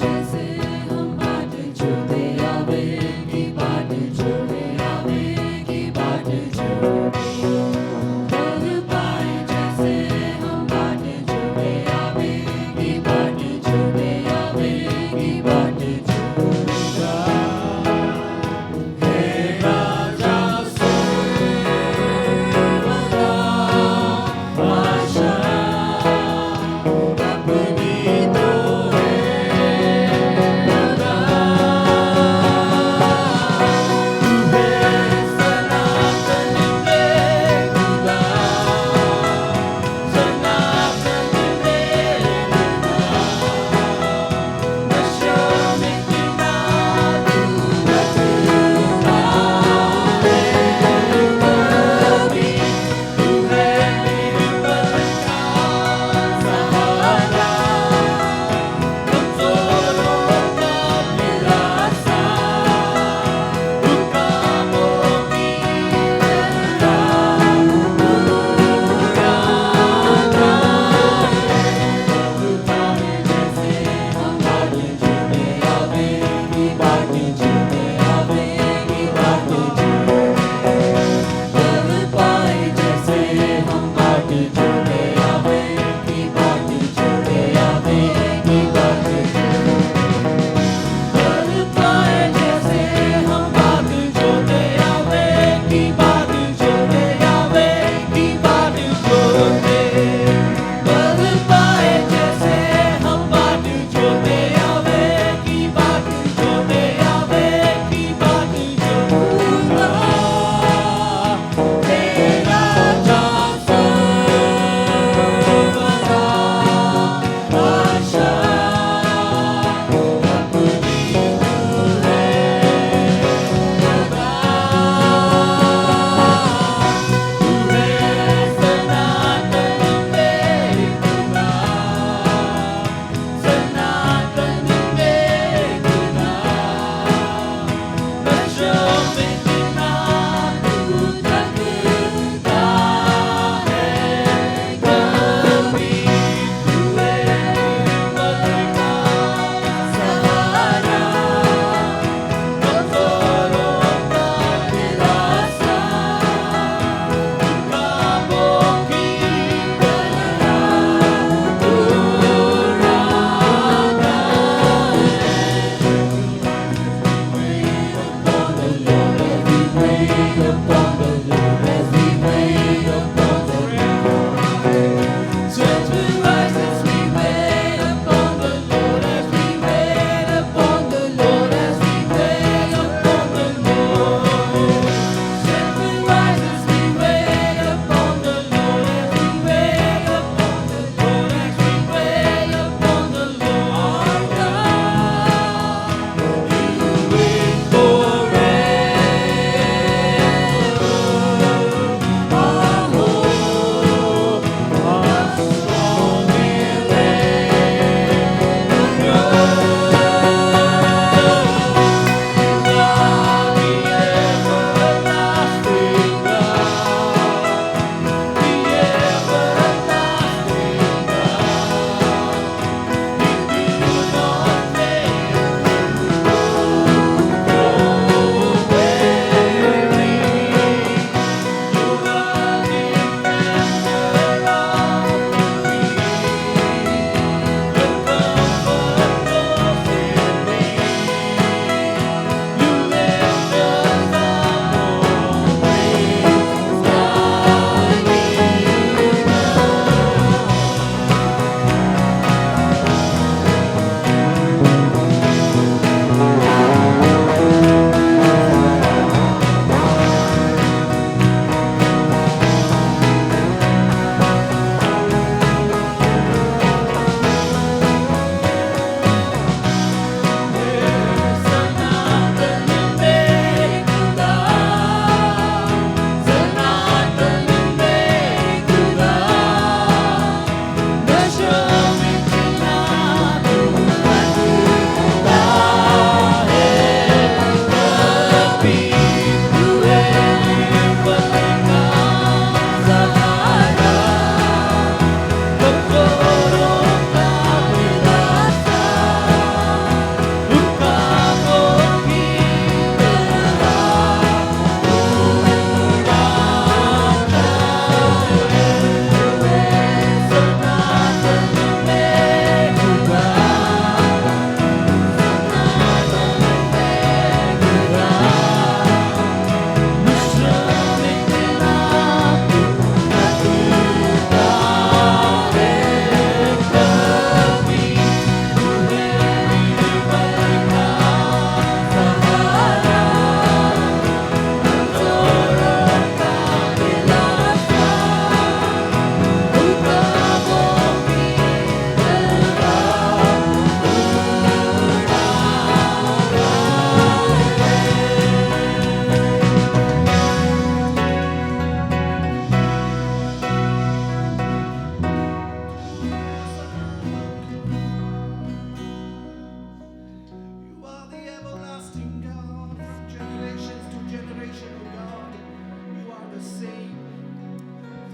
जैसे हम बाट जुड़े आवेगी, बाट जुड़े आवेगी, बाट जुड़े पल पाए जैसे हम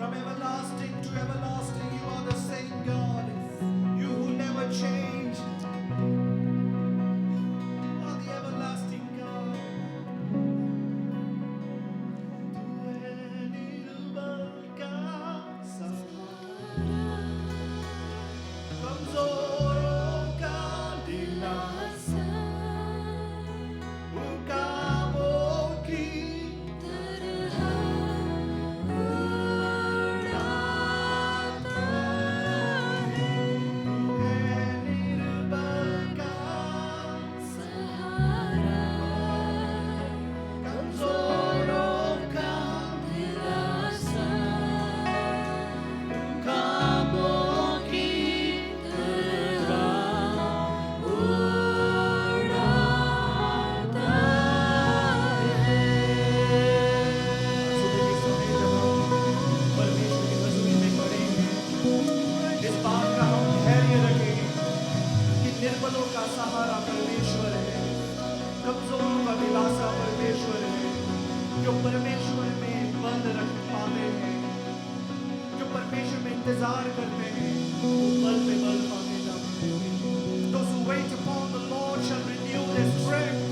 From everlasting to everlasting, you are the same God. You who never change. You are the everlasting God. तू है निर्बल का सहारा, कमजोरों का दिलासा, उकाबों की तरह उड़ाता है। तू है निर्बल का सहारा, कमजोरों का दिलासा, उकाबों की तरह उड़ाता है। सुबह के समय जब हम परमेश्वर की हज़ूरी में खड़े हैं, इस बात का हम धैर्य रखें कि निर्बलों का सहारा परमेश्वर है, कमजोरों का दिलासा परमेश्वर है। जो परमेश्वर में बंद रख पाते हैं, जो परमेश्वर में इंतजार करते हैं, वो बल पे बल पाते जाते हैं। Those who wait upon the Lord shall renew their strength.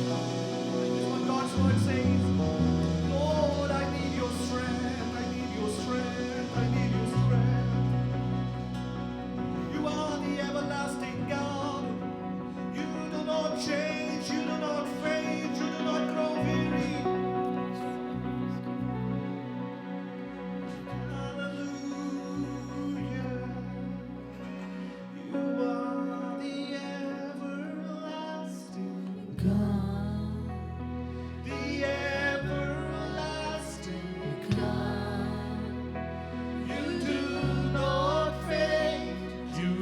This is what God's word says. Lord, I need your strength. I need your strength. I need your strength. You are the everlasting God. You do not change. You do not fade. You do not grow weary. Hallelujah. You are the everlasting God. The everlasting God. You do not fade. You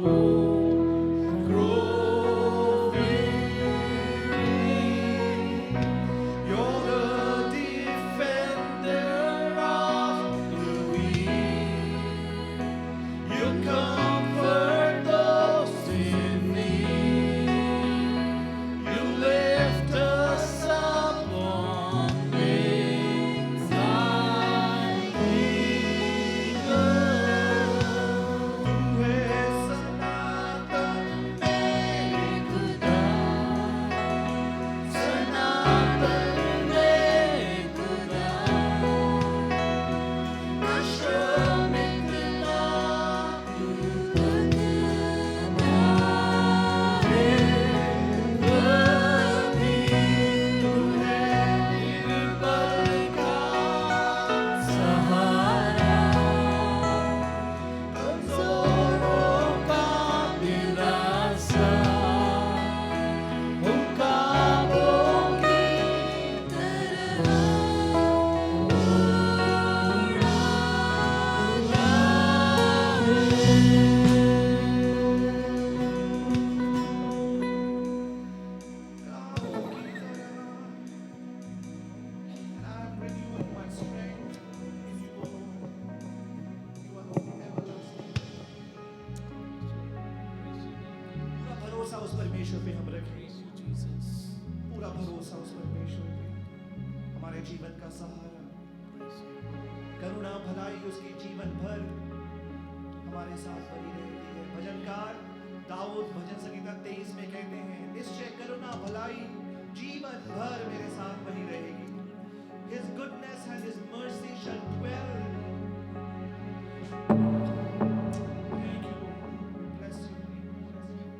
won't grow weary. You're the defender of the weak. You comfort those in need. You lift us up on wings like eagles. Tu és Sanatan मेरे खुदा, Sanatan मेरे खुदा, अश्रमित लागू तकता है कभी। तू है निर्बल का सहारा, कमजोरों का दिलासा, उकाबों की तरह I'm renewing my strength in you, O Lord. You are the everlasting. पूरा भरोसा उस परमेश्वर पे हम रखें। पूरा भरोसा उस परमेश्वर पे, हमारे जीवन का सहारा। करुणा भलाई उसकी जीवन भर हमारे साथ बनी रहती है। भजनकार दाऊद भजन संहिता 23 में कहते हैं, निश्चय करुणा भलाई जीवन भर मेरे साथ बनी रहेगी। His goodness and His mercy shall dwell. Thank you, Lord. Bless you. Bless you.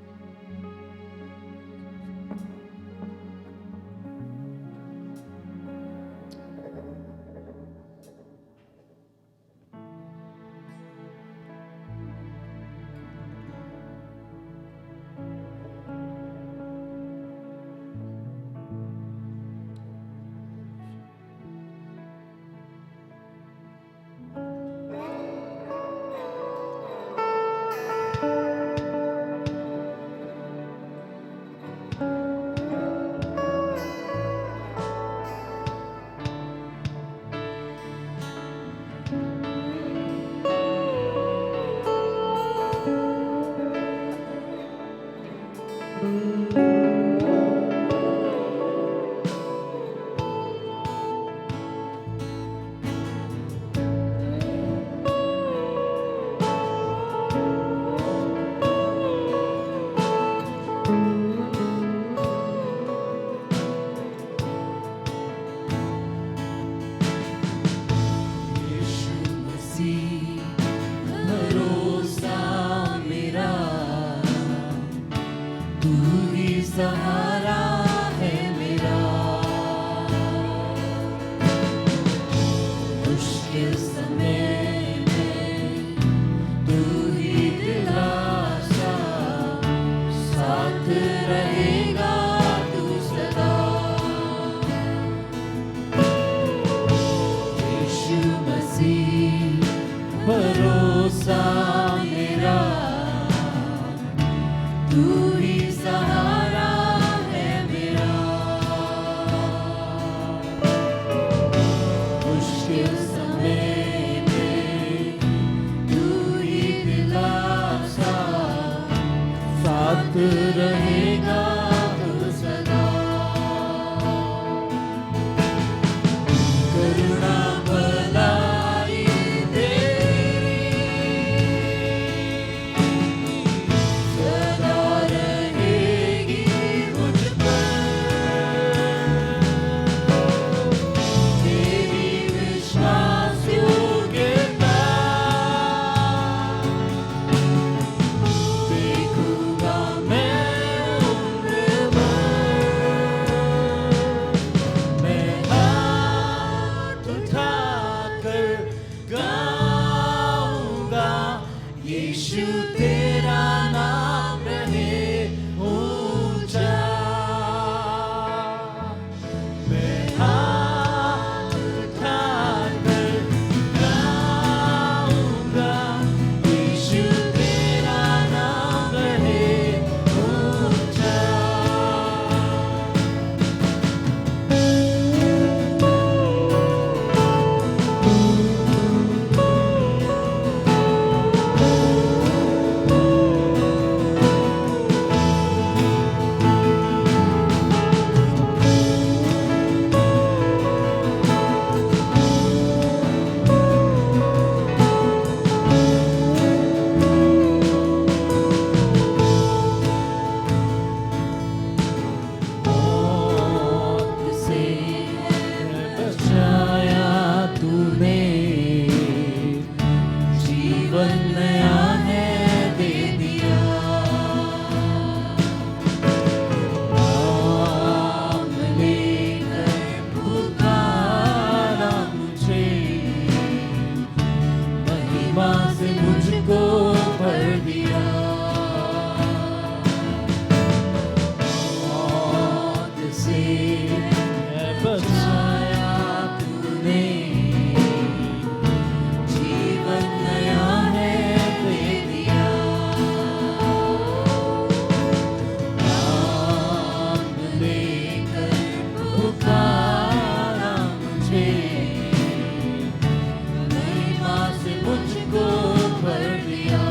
सहारा है मेरा। मुश्किल समय में तू ही दिलासा, साथ रहेगा तू सदा। यीशु मसीह भरोसा मेरा, तू ही सहारा है मेरा। मुश्किल समय में तू ही दिलासा, साथ रहेगा तू सदा। करुणा भलाई सदा रहेगी मुझ पर। तेरी विश्वास योग्यता देखूंगा मैं उम्र भर। मैं हाथ उठाकर गाऊंगा, यीशु तेरा नाम रहे ऊंचा। मैं हाथ उठाकर गाऊंगा, यीशु तेरा नाम रहे ऊंचा। मौत से बचाया तूने, जीवन नया है दे दिया। नाम लेकर पुकारा मुझे, महिमा से मुझको भर दिया। मौत से बचाया तूने, जीवन नया है दे दिया। नाम लेकर पुकारा मुझे, महिमा से मुझको भर दिया।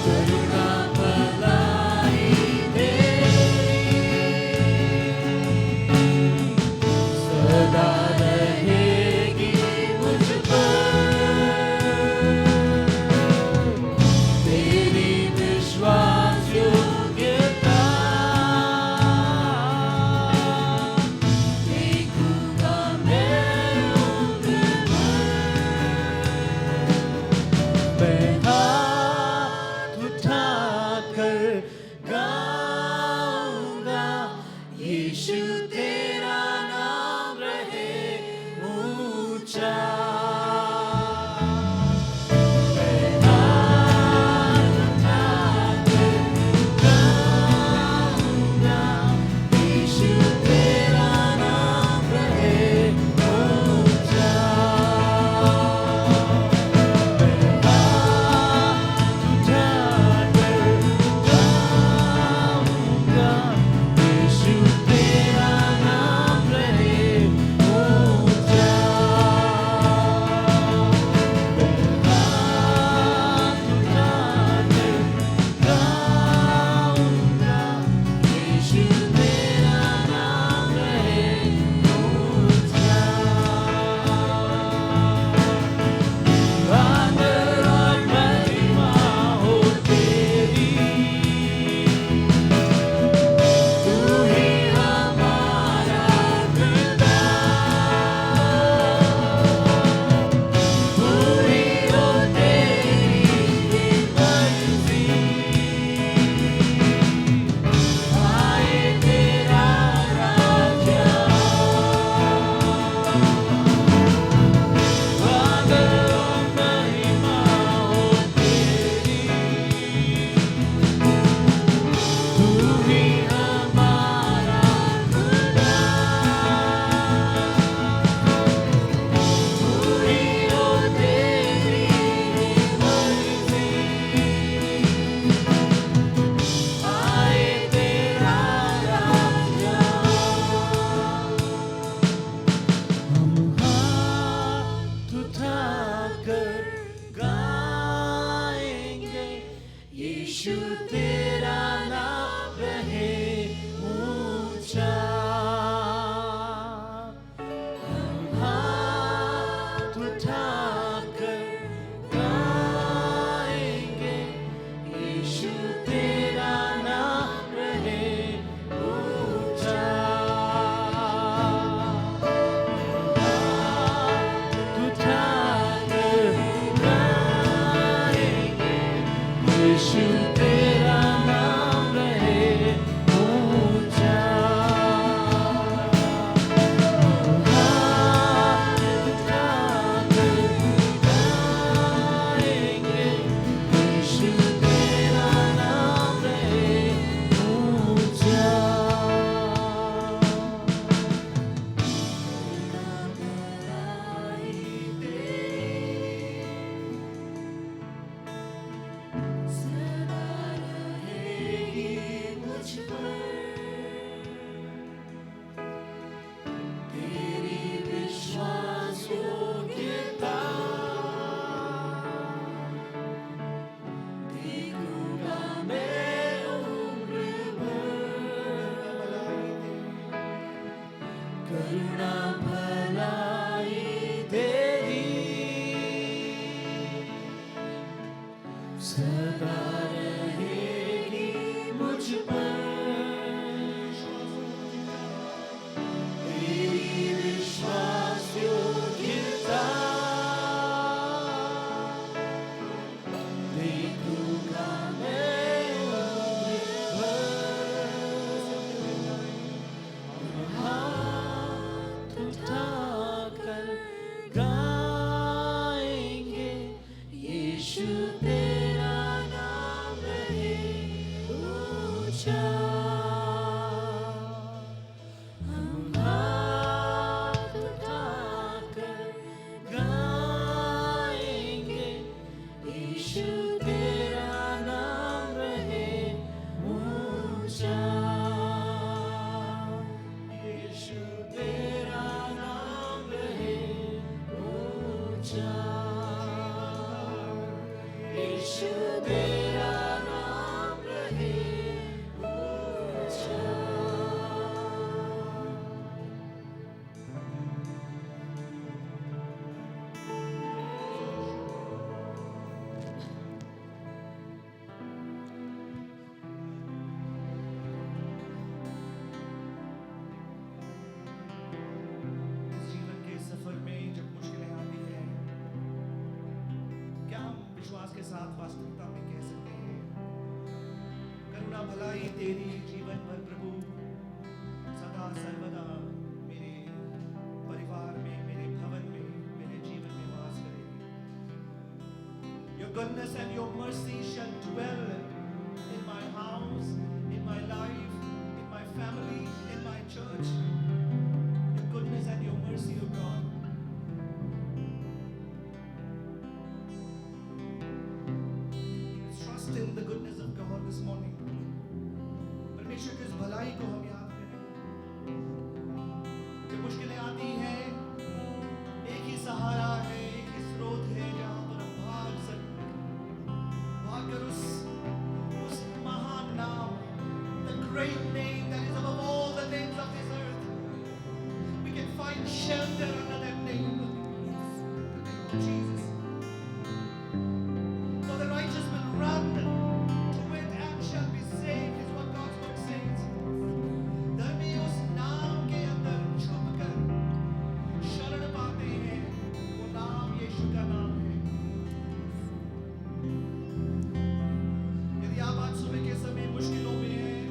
करुणा भलाई सदा रहेगी मुझ पर। तेरी विश्वास योग्यता देखूंगा मैं उम्र भर। मैं हाथ उठाकर गाऊंगा, यीशु तेरा नाम रहे ऊंचा। मैं हाथ उठाकर गाऊंगा, यीशु तेरा नाम रहे ऊंचा। मैं हाथ उठाकर गाऊंगा, यीशु तेरा नाम रहे ऊंचा। सदा रहेगी मुझ पर तेरी विश्वास योग्यता देखूंगा मैं उम्र भर हाथ उठाकर गाएंगे यीशु तेरा नाम रहे ऊंचा हम हाथ उठाकर गाएंगे यीशु तेरा नाम रहे ऊंचा यीशु तेरा नाम रहे ऊंचा यीशु तेरा नाम रहे ऊंचा जीवन के सफर में जब मुश्किलें आती हैं, क्या हम विश्वास के साथ वास्तविकता में कह सकते हैं, करुणा भलाई तेरी जीवन भर प्रभु सदा सर्वदा मेरे परिवार में, मेरे भवन में, मेरे जीवन में वास करेगी. Your goodness and your mercy shall dwell in my house, in my life, in my family, in my church. Your goodness and your mercy, O God. Trust in the goodness of God this morning. परमेश्वर की उस भलाई को हम याद करें. जब मुश्किलें आती हैं, एक ही सहारा है, एक ही स्रोत है जहां पर हम भाग सकते हैं. भागकर उस महान नाम, the great name that is above all the names of this earth. We can find shelter under that name, the name of Jesus. For the righteous will run to it and shall be saved, is what God's word says. धर्मी उस नाम के अंदर छुपकर शरण पाते हैं. वो नाम यीशु का नाम है. यदि आप आज सुबह के समय मुश्किलों में हैं,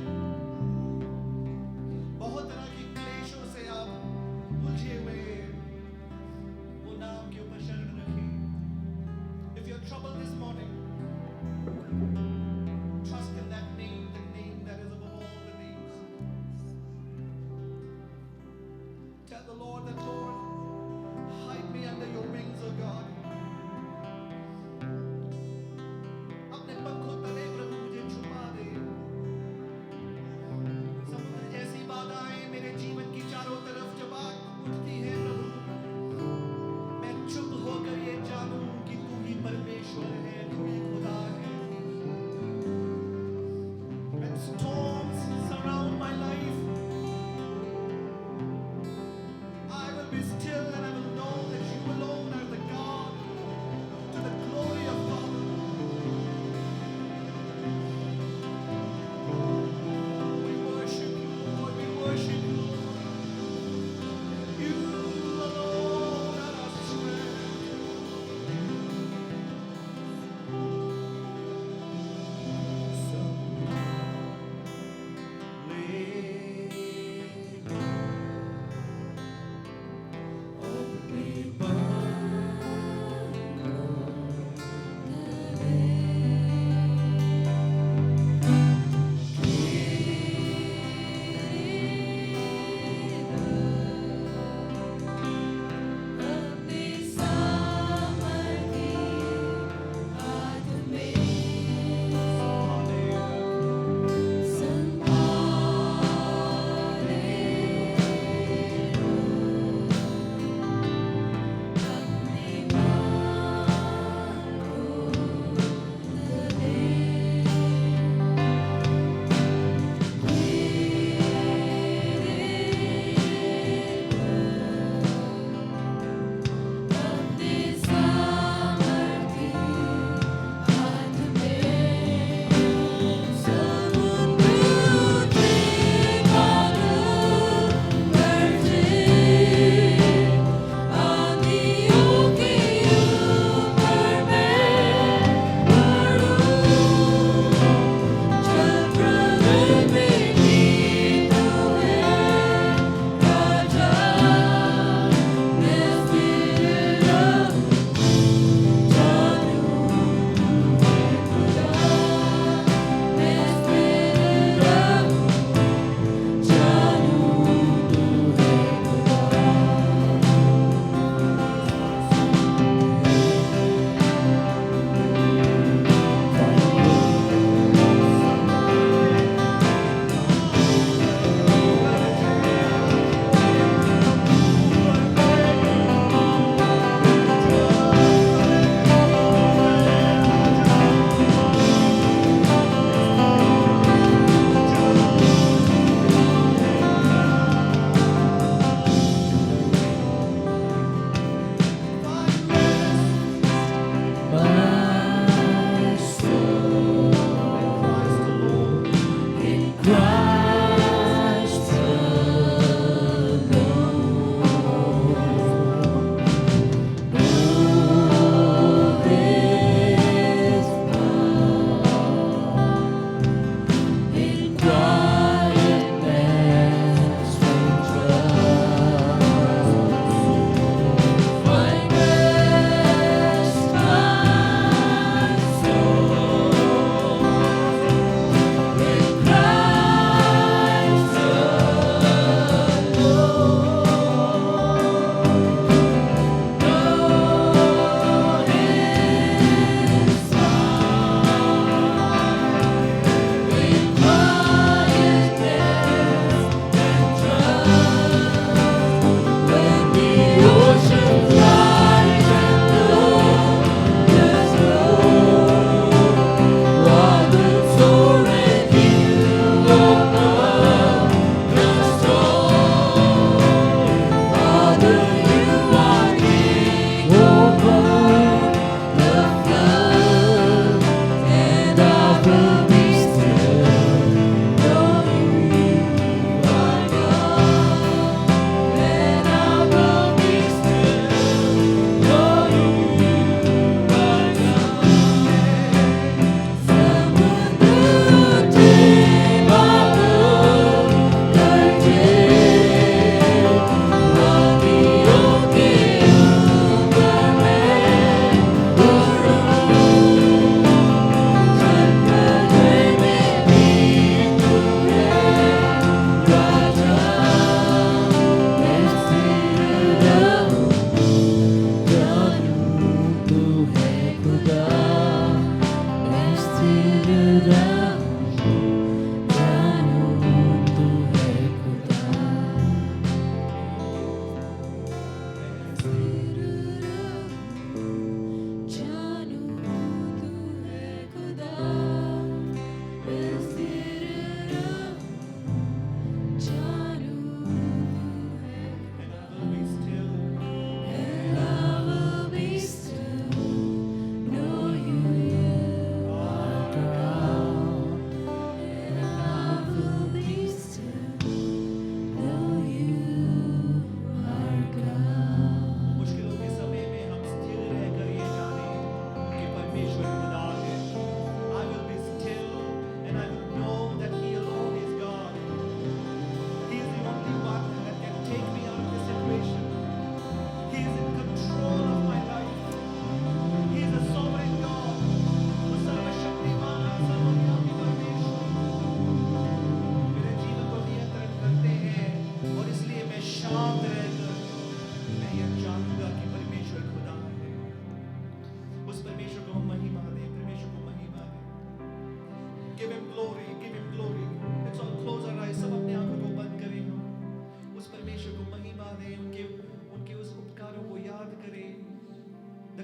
बहुत तरह की क्लेशों से आप उलझे हुए हैं, वो नाम के ऊपर शरण रखें. If you're troubled this morning, trust in that name, the name that is above all the names. Tell the Lord that, Lord, hide me under your wings, O God. अपने पंखों तले प्रभु मुझे छुपा दे. समुद्र जैसी बाधाएं मेरे जीवन की चारों तरफ जब आग उठती है प्रभु, मैं चुप होकर ये जानूं कि तू ही परमेश्वर है, तू ही खुदा है. When storms surround my life, I will be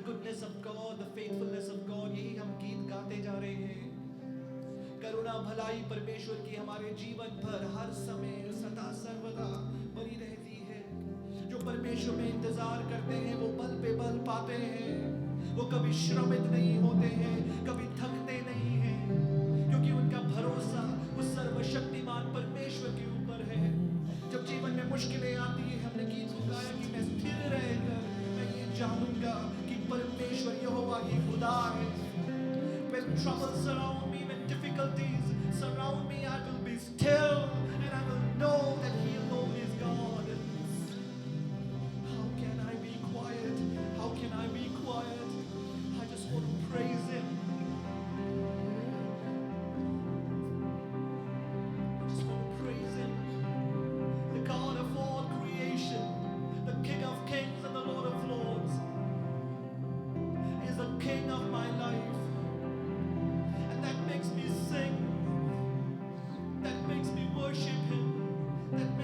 goodness of God, the faithfulness of God, यही हम गीत गाते जा रहे हैं। करुणा भलाई परमेश्वर की हमारे जीवन पर हर समय सदा सर्वदा बनी रहती है। जो परमेश्वर में इंतजार करते हैं वो बल पे बल पाते हैं, वो कभी श्रमित नहीं होते हैं, कभी थकते नहीं हैं, क्योंकि उनका भरोसा उस सर्वशक्तिमान परमेश्वर के ऊपर है। जब जीवन में मुश्किलें आती है, हमने गीत गाया कि मैं स्थिर रहकर मैं ये जानूंगा कि परमेश्वर यहोवा ही खुदा है। When troubles surround me, when difficulties surround me, I will be still and I will know that He alone is God. How can I be quiet? How can I be quiet? I just want to praise Him. I just want to praise Him. The God of all creation, the King of kings and the Lord of lords, is the King of my life. That makes me sing, that makes me worship Him, that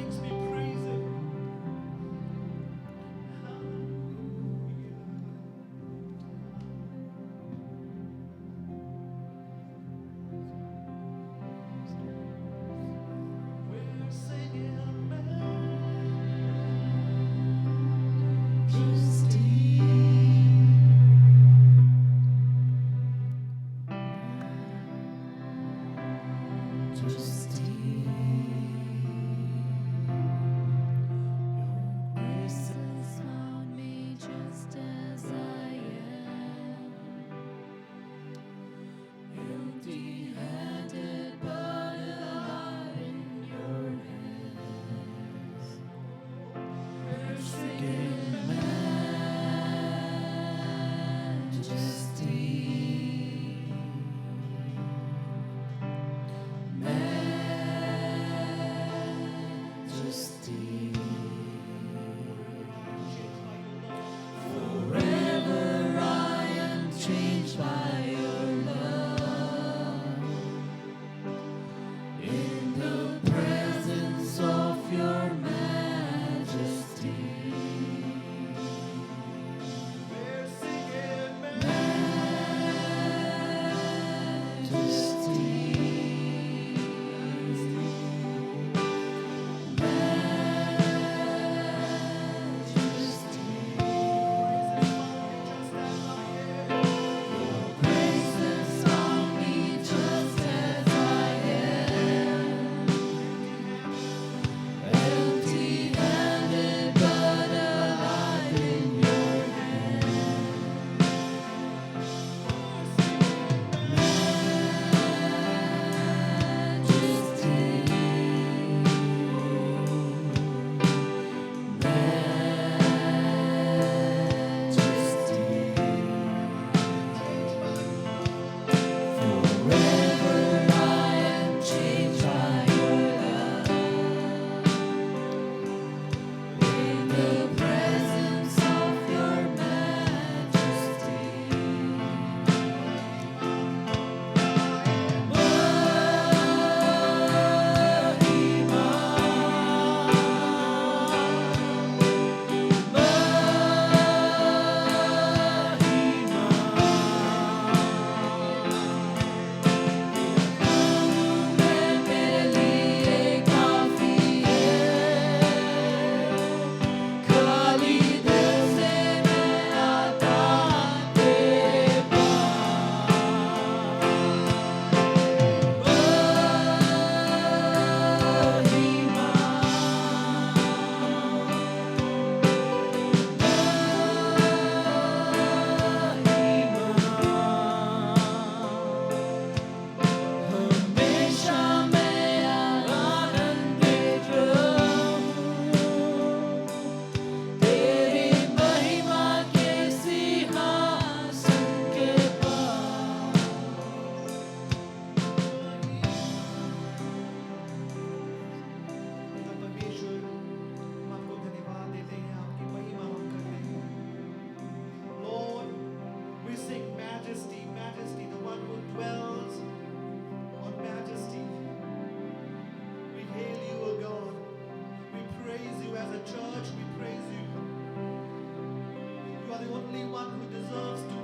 are the only one who deserves to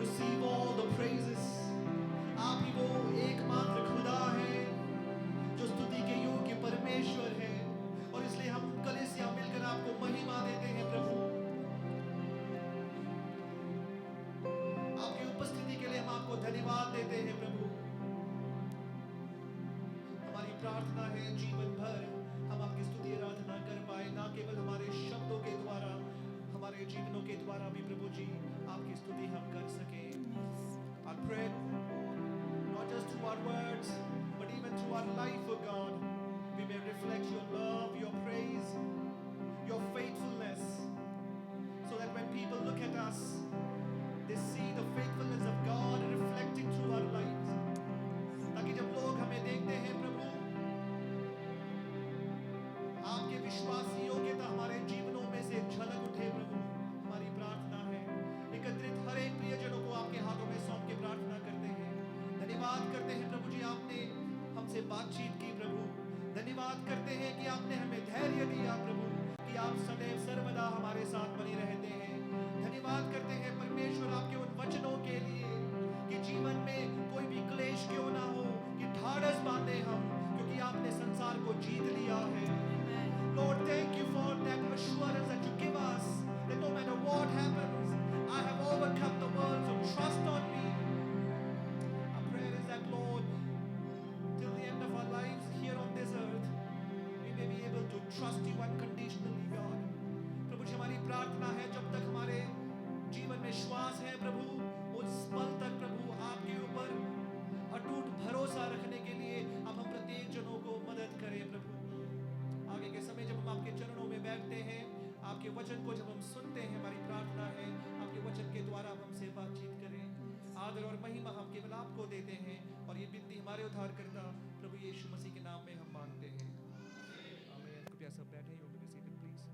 receive all the praises. आप ही वो एकमात्र खुदा है जो स्तुति के योग्य परमेश्वर है, और इसलिए हम कलीसिया मिलकर आपको महिमा देते हैं प्रभु। आपकी उपस्थिति के लिए हम आपको धन्यवाद देते हैं प्रभु। हमारी प्रार्थना है जीवन भर हम आपकी स्तुति आराधना कर पाए, ना केवल हमारे शब्दों के द्वारा, हमारे जीवनों के द्वारा भी प्रभु जी आपकी स्तुति हम कर सके। I pray not just through our words but even through our life, O God, we may reflect your love, your praise, your faithfulness, so that when people look at us, they see the faithfulness of God reflecting through our lives. ताकि जब लोग हमें देखते हैं प्रभु, आपके विश्वास योग्यता हमारे जीवनों में से झलक उठे प्रभु। हमारी प्रार्थना है, एकत्रित हर एक प्रियजनों को आपके हाथों में सौंप के प्रार्थना करते हैं। धन्यवाद करते हैं प्रभु जी, आपने हमसे बातचीत की प्रभु। धन्यवाद करते हैं कि आपने हमें धैर्य दिया प्रभु, कि आप सदैव सर्वदा हमारे साथ बने रहते हैं। धन्यवाद करते हैं परमेश्वर आपके उन वचनों के लिए कि जीवन में कोई भी क्लेश क्यों ना हो, कि ढाढ़स बांधे हम, क्योंकि आपने संसार को जीत लिया है। Lord, thank you for that assurance that you give us, that no matter what happens, I have overcome the world, so trust on me. Our prayer is that, Lord, till the end of our lives here on this earth, we may be able to trust you unconditionally, God. प्रभु जी, हमारी प्रार्थना है जब तक हमारे जीवन में श्वास है प्रभु, उस पल तक प्रभु आपके ऊपर अटूट भरोसा रखने के लिए अब हम प्रत्येक जनों को मदद करें प्रभु। आगे के समय जब हम आपके चरणों में बैठते हैं, आपके वचन को जब हम सुनते हैं, हमारी प्रार्थना है आपके वचन के द्वारा आप हमसे बातचीत करें। आदर और महिमा हम केवल आपको देते हैं, और ये विनती हमारे उद्धारकर्ता प्रभु यीशु मसीह के नाम में हम मांगते हैं, आमीन। कृपया सब बैठे, you may be seated, please.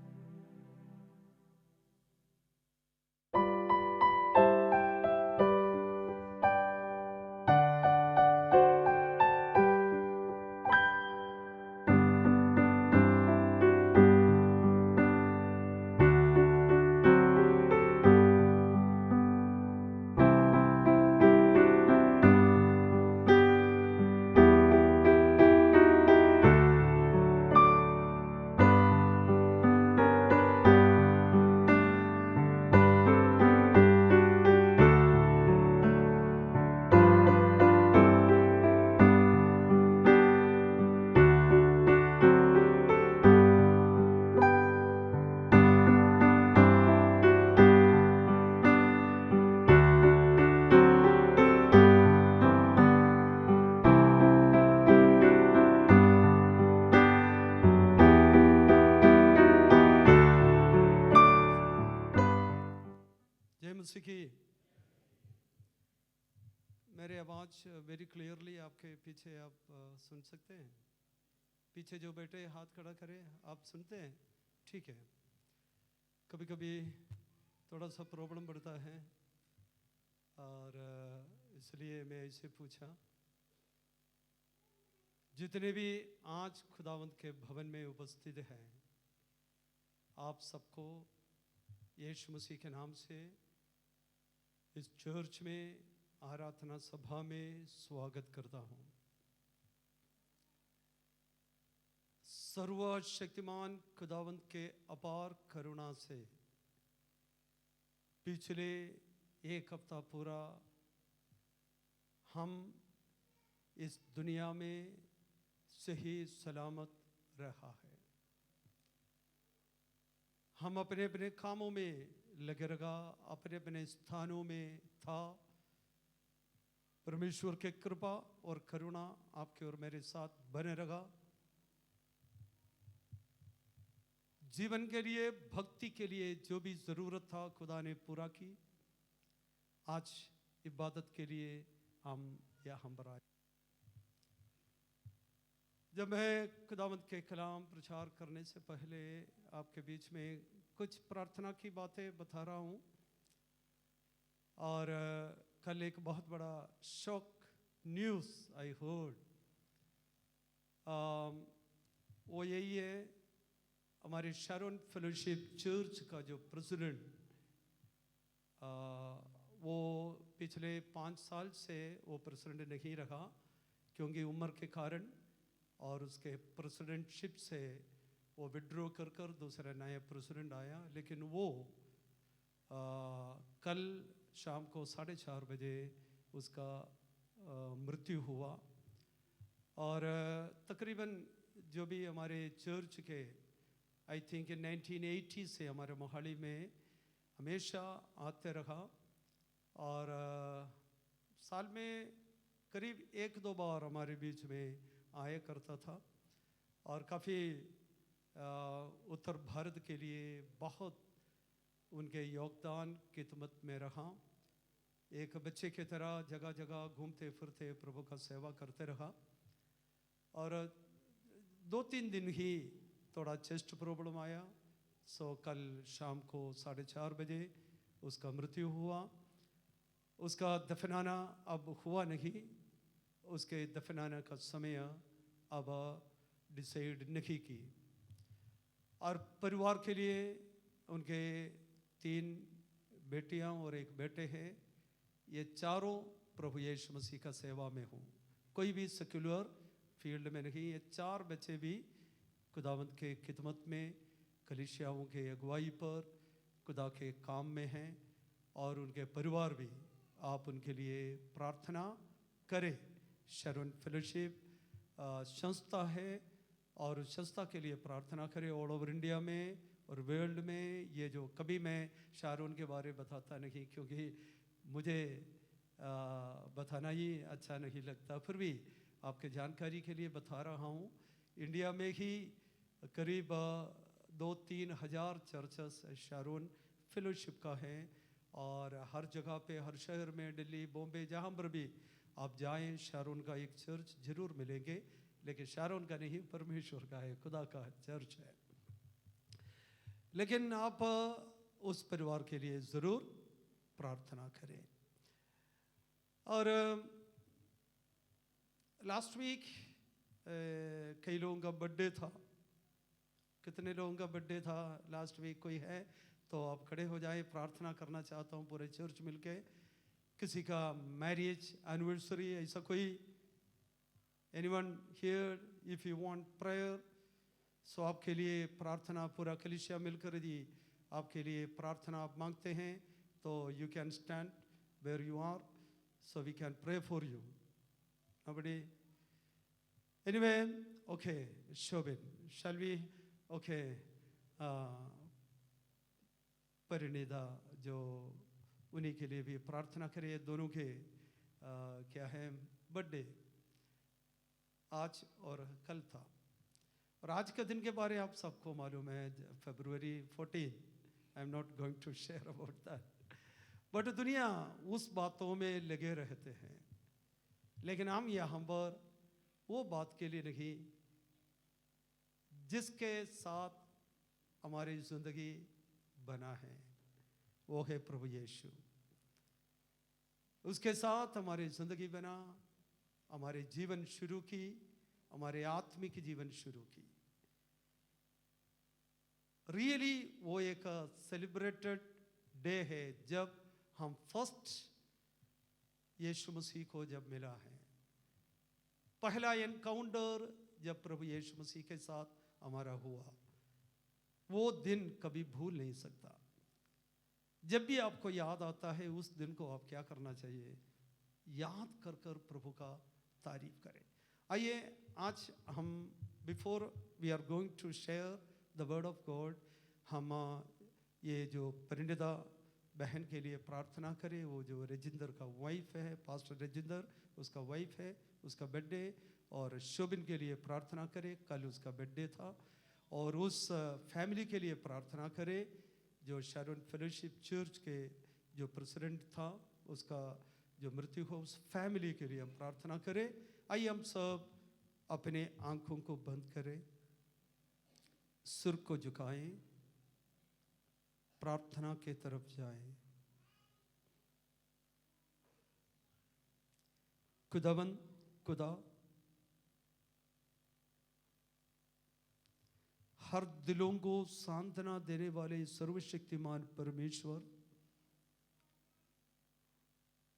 मसीह की। मेरे आवाज़ वेरी क्लियरली आपके पीछे आप सुन सकते हैं? पीछे जो बैठे हाथ खड़ा करें, आप सुनते हैं? ठीक है। कभी कभी थोड़ा सा प्रॉब्लम बढ़ता है, और इसलिए मैं इसे पूछा। जितने भी आज खुदावंत के भवन में उपस्थित हैं, आप सबको यीशु मसीह के नाम से इस चर्च में, आराधना सभा में स्वागत करता हूँ। सर्वशक्तिमान खुदावंत के अपार करुणा से पिछले एक हफ्ता पूरा हम इस दुनिया में सही सलामत रहा है। हम अपने अपने कामों में लगे रहा, अपने अपने स्थानों में था। परमेश्वर के कृपा और करुणा आपके और मेरे साथ बने रहा। जीवन के लिए, भक्ति के लिए जो भी ज़रूरत था खुदा ने पूरा की। आज इबादत के लिए हम यहाँ पर आए। जब मैं खुदावंत के कलाम प्रचार करने से पहले आपके बीच में कुछ प्रार्थना की बातें बता रहा हूँ। और कल एक बहुत बड़ा शॉक न्यूज़ आई हर्ड, वो यही है, हमारे शैरोन फेलोशिप चर्च का जो प्रेसिडेंट वो पिछले 5 साल से वो प्रेसिडेंट नहीं रहा क्योंकि उम्र के कारण, और उसके प्रेसिडेंटशिप से वो विड्रॉ कर दूसरा नया प्रेसिडेंट आया। लेकिन वो कल शाम को 4:30 बजे उसका मृत्यु हुआ। और तकरीबन जो भी हमारे चर्च के आई थिंक 1980 से हमारे मोहाली में हमेशा आते रहा, और साल में करीब 1-2 बार हमारे बीच में आया करता था, और काफ़ी उत्तर भारत के लिए बहुत उनके योगदान खिदमत में रहा। एक बच्चे की तरह जगह जगह घूमते फिरते प्रभु का सेवा करते रहा। और 2-3 दिन ही थोड़ा चेस्ट प्रॉब्लम आया, सो कल शाम को 4:30 बजे उसका मृत्यु हुआ। उसका दफनाना अब हुआ नहीं, उसके दफनाना का समय अब डिसाइड नहीं की। और परिवार के लिए उनके 3 बेटियां और 1 बेटे हैं। ये चारों प्रभु यीशु मसीह का सेवा में हूँ, कोई भी सेक्युलर फील्ड में नहीं। ये 4 बच्चे भी खुदावंत के खिदमत में, कलीसियाओं के अगुवाई पर खुदा के काम में हैं, और उनके परिवार भी। आप उनके लिए प्रार्थना करें। शरण फेलोशिप संस्था है, और उस संस्था के लिए प्रार्थना करें ऑल ओवर इंडिया में और वर्ल्ड में। ये जो कभी मैं शारून के बारे में बताता नहीं क्योंकि मुझे बताना ही अच्छा नहीं लगता, फिर भी आपके जानकारी के लिए बता रहा हूँ। इंडिया में ही करीब 2-3 हज़ार चर्चेस शारून फेलोशिप का है, और हर जगह पे, हर शहर में, दिल्ली, बॉम्बे, जहाँ पर भी आप जाएं शारून का एक चर्च जरूर मिलेंगे। लेकिन शारून का नहीं, परमेश्वर का है, खुदा का चर्च है। लेकिन आप उस परिवार के लिए ज़रूर प्रार्थना करें। और लास्ट वीक कई लोगों का बर्थडे था। कितने लोगों का बर्थडे था लास्ट वीक? कोई है तो आप खड़े हो जाए। प्रार्थना करना चाहता हूँ पूरे चर्च मिलके। किसी का मैरिज एनिवर्सरी, ऐसा कोई? Anyone here if you want prayer? So आपके लिए प्रार्थना, पूरा कलीसिया मिलकर यदि आपके लिए प्रार्थना आप मांगते हैं तो you can stand where you are, so we can pray for you. Nobody? Anyway, okay, Shobin, shall we? Okay, Parineeta जो उन्हीं के लिए भी प्रार्थना करिए। दोनों के क्या है बर्थडे, आज और कल था। और आज के दिन के बारे आप सबको मालूम है, February 14। I am not going to share about that, but दुनिया उस बातों में लगे रहते हैं। लेकिन हम यहाँ पर वो बात के लिए नहीं जिसके साथ हमारी जिंदगी बना है, वो है प्रभु यीशु। उसके साथ हमारी जिंदगी बना, हमारे जीवन शुरू की, हमारे आत्मिक जीवन शुरू की। रियली वो एक सेलिब्रेटेड डे है जब हम फर्स्ट यीशु मसीह को जब मिला है। पहला एनकाउंटर जब प्रभु यीशु मसीह के साथ हमारा हुआ, वो दिन कभी भूल नहीं सकता। जब भी आपको याद आता है उस दिन को आप क्या करना चाहिए? याद कर कर प्रभु का तारीफ करें। आइए आज हम before we are going to share the word of God, हम ये जो परिणीता बहन के लिए प्रार्थना करें। वो जो रजिंदर का वाइफ है, पास्टर रजिंदर, उसका वाइफ है, उसका बर्थडे। और शोभिन के लिए प्रार्थना करें, कल उसका बर्थडे था। और उस फैमिली के लिए प्रार्थना करें जो शारून फेलोशिप चर्च के जो प्रेसिडेंट था, उसका जो मृत्यु हो, उस फैमिली के लिए हम प्रार्थना करें। आइए हम सब अपने आंखों को बंद करें, सिर को झुकाएं, प्रार्थना के तरफ जाएं। खुदा हर दिलों को सांत्वना देने वाले सर्वशक्तिमान परमेश्वर,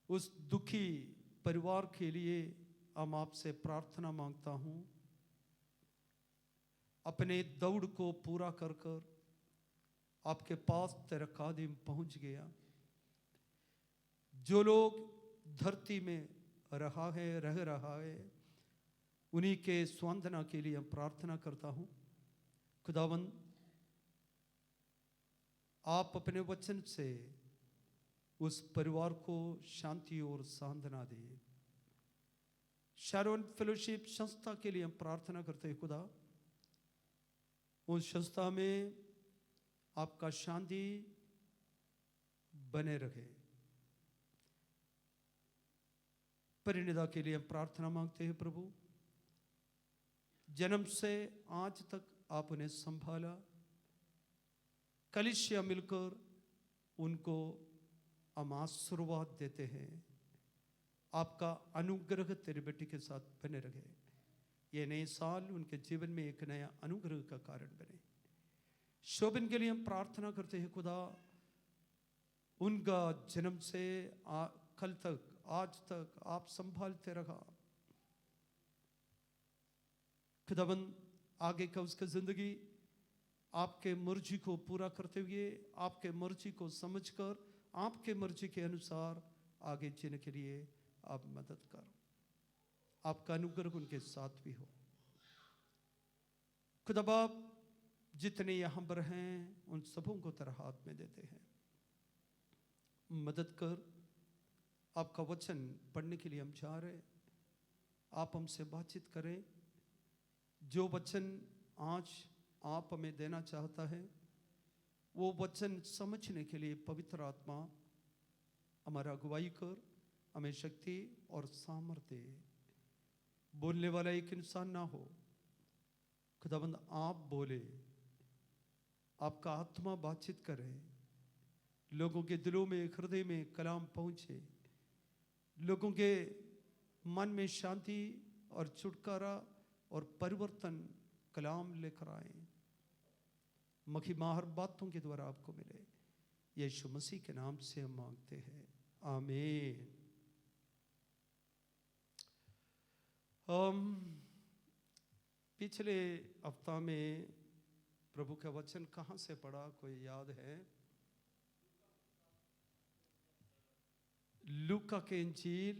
उस दुखी परिवार के लिए हम आपसे प्रार्थना मांगता हूँ। अपने दौड़ को पूरा कर कर आपके पास तेरा कादिम पहुँच गया। जो लोग धरती में रह रहा है, उन्हीं के स्वांतना के लिए हम प्रार्थना करता हूँ। खुदावंद, आप अपने वचन से उस परिवार को शांति और सांत्वना दिए। शारोन फेलोशिप संस्था के लिए हम प्रार्थना करते हैं खुदा, उस संस्था में आपका शांति बने रहे। परिनिधा के लिए हम प्रार्थना मांगते हैं प्रभु, जन्म से आज तक आप उन्हें संभाला। कलीसिया मिलकर उनको हम आशीर्वाद देते हैं। आपका अनुग्रह तेरे बेटे के साथ बने रहे। ये नए साल उनके जीवन में एक नया अनुग्रह का कारण बने। शोभन के लिए हम प्रार्थना करते हैं खुदा, उनका जन्म से कल तक आज तक आप संभालते रहा। खुदाबंद, आगे का उसका जिंदगी आपके मर्जी को पूरा करते हुए, आपके मर्जी को समझकर, आपके मर्जी के अनुसार आगे जीने के लिए आप मदद कर। आपका अनुग्रह उनके साथ भी हो। खुदा बाप, जितने यहाँ पर हैं उन सबों को तेरे हाथ में देते हैं। मदद कर। आपका वचन पढ़ने के लिए हम जा रहे, आप हमसे बातचीत करें। जो वचन आज आप हमें देना चाहता है, वो वचन समझने के लिए पवित्र आत्मा हमारा अगुवाई कर, हमें शक्ति और सामर्थ्य। बोलने वाला एक इंसान ना हो खुदाबंद, आप बोले, आपका आत्मा बातचीत करे, लोगों के दिलों में, हृदय में कलाम पहुंचे, लोगों के मन में शांति और छुटकारा और परिवर्तन कलाम लेकर आए। महिमा हर बातों के द्वारा आपको मिले। यीशु मसीह के नाम से हम मांगते हैं, आमीन। पिछले हफ्ता में प्रभु का वचन कहाँ से पढ़ा, कोई याद है? लूका के इंजील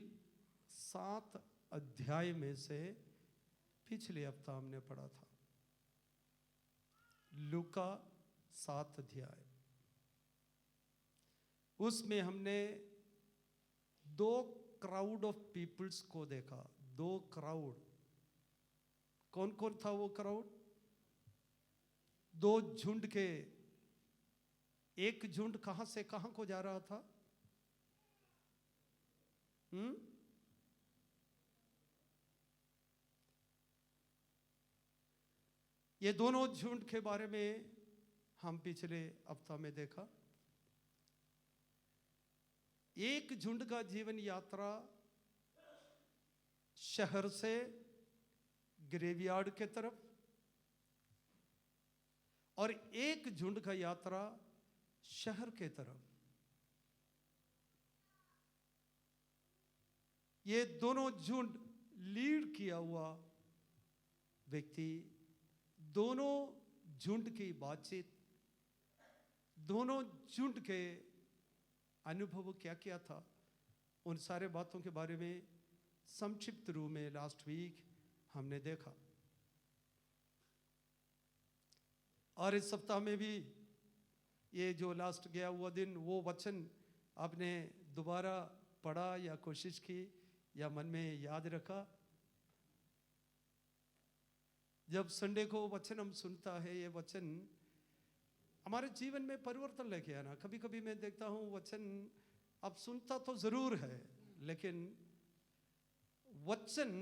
7 अध्याय में से पिछले हफ्ता हमने पढ़ा था। लूका 7 अध्याय, उसमें हमने 2 क्राउड ऑफ पीपल्स को देखा। 2 क्राउड, कौन कौन था वो क्राउड? 2 झुंड के, एक झुंड कहां से कहां को जा रहा था? ये दोनों झुंड के बारे में हम पिछले हफ्ता में देखा। एक झुंड का जीवन यात्रा शहर से ग्रेवयार्ड के तरफ, और एक झुंड का यात्रा शहर के तरफ। ये दोनों झुंड लीड किया हुआ व्यक्ति, दोनों झुंड की बातचीत, दोनों झुंड के अनुभव क्या क्या था, उन सारे बातों के बारे में संक्षिप्त रूप में लास्ट वीक हमने देखा। और इस सप्ताह में भी ये जो लास्ट गया हुआ दिन, वो वचन आपने दोबारा पढ़ा या कोशिश की या मन में याद रखा? जब संडे को वचन हम सुनता है, ये वचन हमारे जीवन में परिवर्तन लेके आना। कभी कभी मैं देखता हूँ वचन अब सुनता तो जरूर है, लेकिन वचन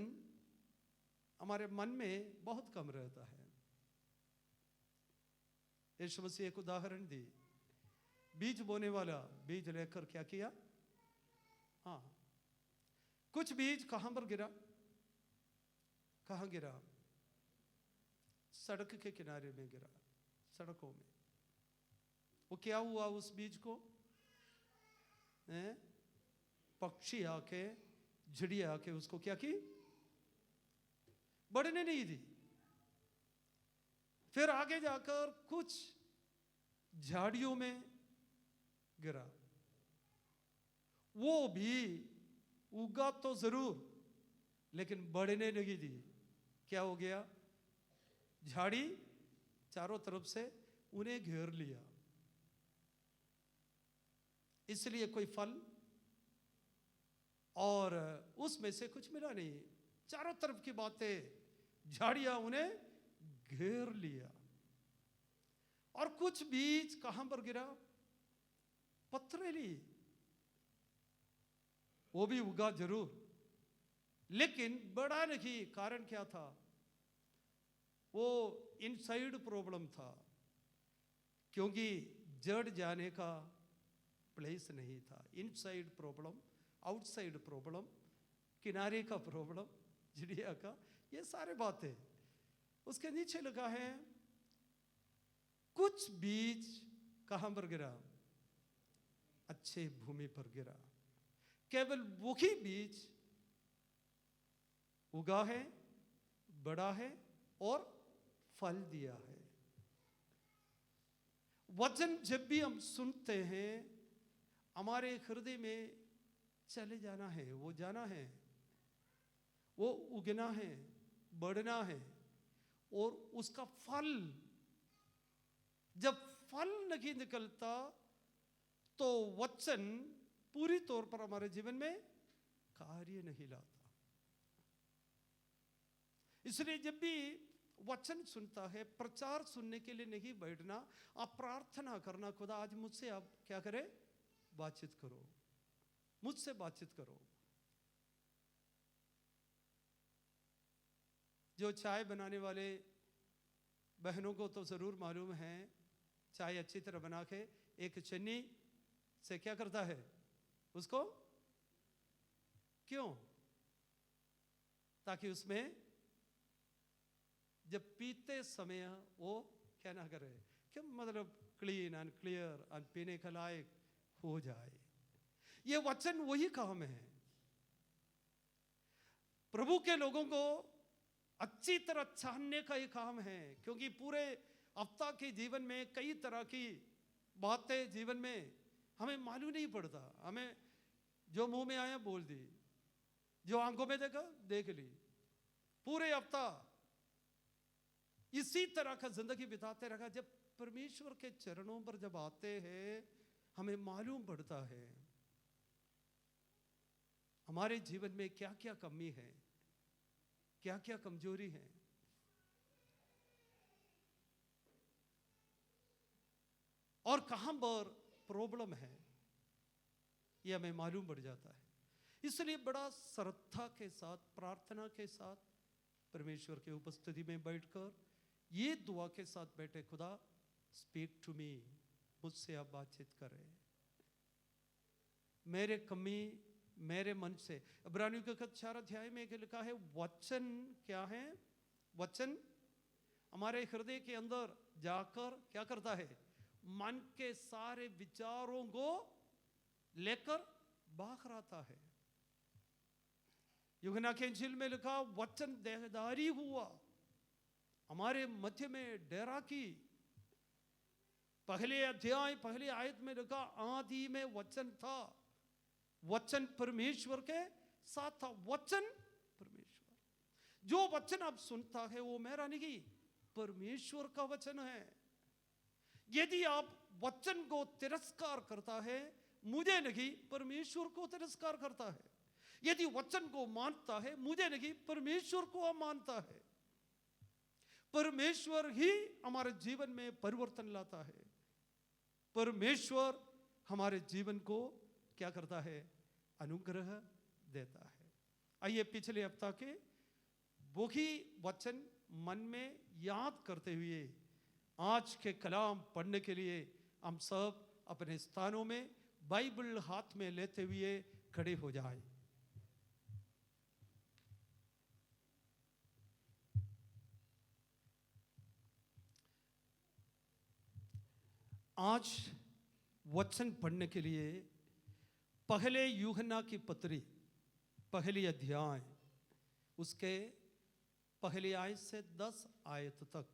हमारे मन में बहुत कम रहता है। यीशु मसीह एक उदाहरण दी, बीज बोने वाला बीज लेकर क्या किया? हाँ, कुछ बीज कहां पर गिरा? कहां गिरा? सड़क के किनारे में गिरा, सड़कों में। वो क्या हुआ उस बीज को? पक्षी आके, चिड़िया आके उसको क्या की? बढ़ने नहीं दी। फिर आगे जाकर कुछ झाड़ियों में गिरा, वो भी उगा तो जरूर लेकिन बढ़ने नहीं दी। क्या हो गया? झाड़ी चारों तरफ से उन्हें घेर लिया, इसलिए कोई फल और उसमें से कुछ मिला नहीं। चारों तरफ की बातें, झाड़ियां उन्हें घेर लिया। और कुछ बीज कहां पर गिरा? पथरीली, वो भी उगा जरूर लेकिन बड़ा नहीं। कारण क्या था? वो इनसाइड प्रॉब्लम था, क्योंकि जड़ जाने का प्लेस नहीं था। इनसाइड प्रॉब्लम, आउटसाइड प्रॉब्लम, किनारे का प्रॉब्लम, चिड़िया का, ये सारे बातें। उसके नीचे लगा है कुछ बीज कहां पर गिरा? अच्छे भूमि पर गिरा। केवल वही बीज उगा है, बड़ा है और फल दिया है। वचन जब भी हम सुनते हैं, हमारे हृदय में चले जाना है, वो जाना है, वो उगना है, बढ़ना है और उसका फल, जब फल नहीं निकलता तो वचन पूरी तौर पर हमारे जीवन में कार्य नहीं लाता। इसलिए जब भी वचन सुनता है, प्रचार सुनने के लिए नहीं बैठना, आप प्रार्थना करना, खुदा आज मुझसे आप क्या करें? बातचीत करो, मुझसे बातचीत करो। जो चाय बनाने वाले बहनों को तो जरूर मालूम है, चाय अच्छी तरह बना के एक चन्नी से क्या करता है उसको? क्यों? ताकि उसमें जब पीते समय वो क्या ना करे, क्या मतलब क्लीन एंड क्लियर एंड पीने के लायक हो जाए। ये वचन वही काम है। प्रभु के लोगों को अच्छी तरह छानने का ही काम है, क्योंकि पूरे हफ्ता के जीवन में कई तरह की बातें जीवन में हमें मालूम नहीं पड़ता। हमें जो मुंह में आया बोल दी, जो आंखों में देखा देख ली। पूरे हफ्ता इसी तरह का जिंदगी बिताते रखा। जब परमेश्वर के चरणों पर जब आते हैं, हमें मालूम पड़ता है हमारे जीवन में क्या क्या कमी है, क्या क्या कमजोरी है। और कहां पर प्रॉब्लम है, यह हमें मालूम पड़ जाता है। इसलिए बड़ा श्रद्धा के साथ, प्रार्थना के साथ परमेश्वर के उपस्थिति में बैठकर ये दुआ के साथ बैठे, खुदा स्पीक टू मी, मुझसे आप बातचीत करें, मेरे कमी मेरे मन से। इब्रानियों के 4 अध्याय में लिखा है, वचन क्या है? वचन हमारे हृदय के अंदर जाकर क्या करता है? मन के सारे विचारों को लेकर बाहर आता है। यूहन्ना के इंजील में लिखा, वचन देहधारी हुआ, हमारे मध्य में डेरा की। पहले अध्याय पहली आयत में लिखा, आदि में वचन था, वचन परमेश्वर के साथ था। वचन परमेश्वर, जो वचन आप सुनता है वो मेरा नहीं, परमेश्वर का वचन है। यदि आप वचन को तिरस्कार करता है, मुझे नहीं परमेश्वर को तिरस्कार करता है। यदि वचन को मानता है, मुझे नहीं परमेश्वर को आप मानता है। परमेश्वर ही हमारे जीवन में परिवर्तन लाता है। परमेश्वर हमारे जीवन को क्या करता है? अनुग्रह देता है। आइए पिछले हफ्ता के वही वचन मन में याद करते हुए आज के कलाम पढ़ने के लिए हम सब अपने स्थानों में बाइबल हाथ में लेते हुए खड़े हो जाएं। आज वचन पढ़ने के लिए पहले यूहन्ना की पत्री पहली अध्याय उसके पहली आयत से 10 आयत तक।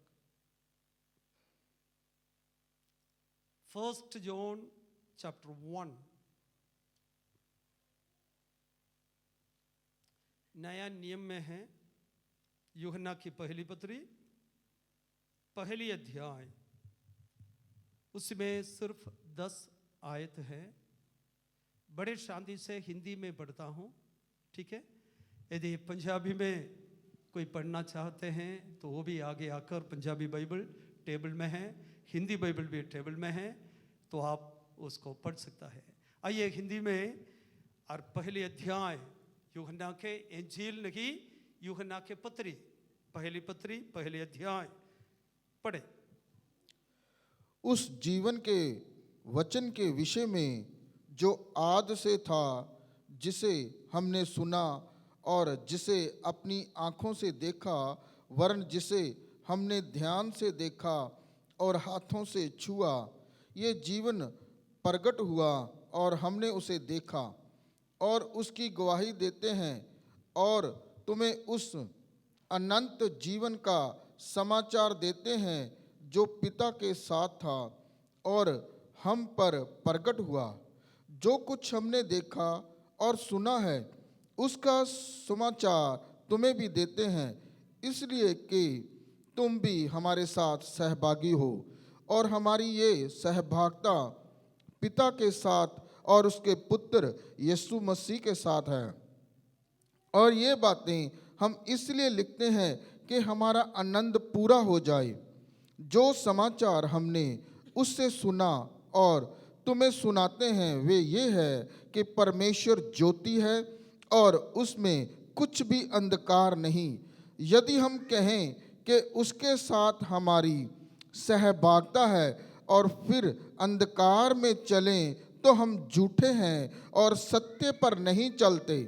1 जॉन चैप्टर 1 नया नियम में है। यूहन्ना की पहली पत्री पहली अध्याय उसमें सिर्फ 10 आयत है। बड़े शांति से हिंदी में पढ़ता हूँ, ठीक है। यदि पंजाबी में कोई पढ़ना चाहते हैं तो वो भी आगे आकर पंजाबी बाइबल टेबल में है, हिंदी बाइबल भी टेबल में है, तो आप उसको पढ़ सकता है। आइए हिंदी में और पहले अध्याय यूहन्ना के इंजील नहीं, यूहन्ना के पत्री पहले अध्याय पढ़े। उस जीवन के वचन के विषय में जो आद से था, जिसे हमने सुना और जिसे अपनी आँखों से देखा, वरन जिसे हमने ध्यान से देखा और हाथों से छुआ। ये जीवन प्रगट हुआ और हमने उसे देखा और उसकी गवाही देते हैं और तुम्हें उस अनंत जीवन का समाचार देते हैं जो पिता के साथ था और हम पर प्रगट हुआ। जो कुछ हमने देखा और सुना है उसका समाचार तुम्हें भी देते हैं, इसलिए कि तुम भी हमारे साथ सहभागी हो। और हमारी ये सहभागिता पिता के साथ और उसके पुत्र यीशु मसीह के साथ है। और ये बातें हम इसलिए लिखते हैं कि हमारा आनंद पूरा हो जाए। जो समाचार हमने उससे सुना और तुम्हें सुनाते हैं वे ये है कि परमेश्वर ज्योति है और उसमें कुछ भी अंधकार नहीं। यदि हम कहें कि उसके साथ हमारी सहभागिता है और फिर अंधकार में चलें तो हम झूठे हैं और सत्य पर नहीं चलते।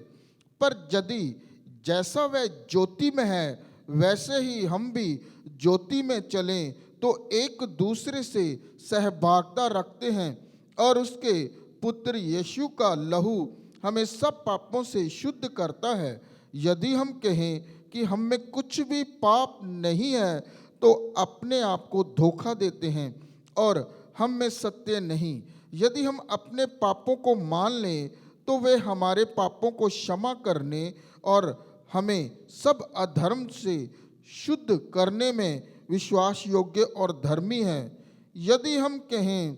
पर यदि जैसा वह ज्योति में है वैसे ही हम भी ज्योति में चलें तो एक दूसरे से सहभागिता रखते हैं और उसके पुत्र यीशु का लहू हमें सब पापों से शुद्ध करता है। यदि हम कहें कि हम में कुछ भी पाप नहीं है तो अपने आप को धोखा देते हैं और हम में सत्य नहीं। यदि हम अपने पापों को मान लें तो वे हमारे पापों को क्षमा करने और हमें सब अधर्म से शुद्ध करने में विश्वास योग्य और धर्मी है। यदि हम कहें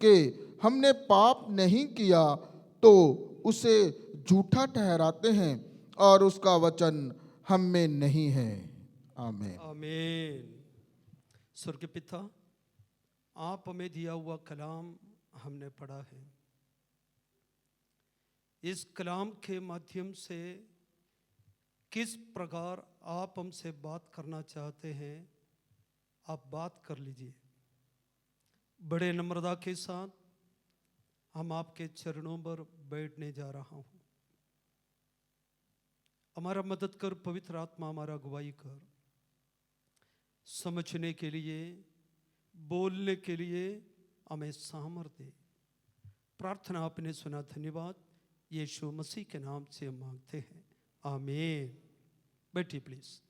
कि हमने पाप नहीं किया तो उसे झूठा ठहराते हैं और उसका वचन हम में नहीं है। आमीन। आमीन। स्वर्गीय पिता, आप हमें दिया हुआ कलाम हमने पढ़ा है। इस कलाम के माध्यम से किस प्रकार आप हमसे बात करना चाहते हैं, आप बात कर लीजिए। बड़े नम्रता के साथ हम आपके चरणों पर बैठने जा रहा हूँ। हमारा मदद कर पवित्र आत्मा, हमारा अगुवाई कर, समझने के लिए, बोलने के लिए हमें सामर्थ्य दे। प्रार्थना आपने सुना, धन्यवाद। यीशु मसीह के नाम से हम मांगते हैं, आमीन। बैठिए प्लीज।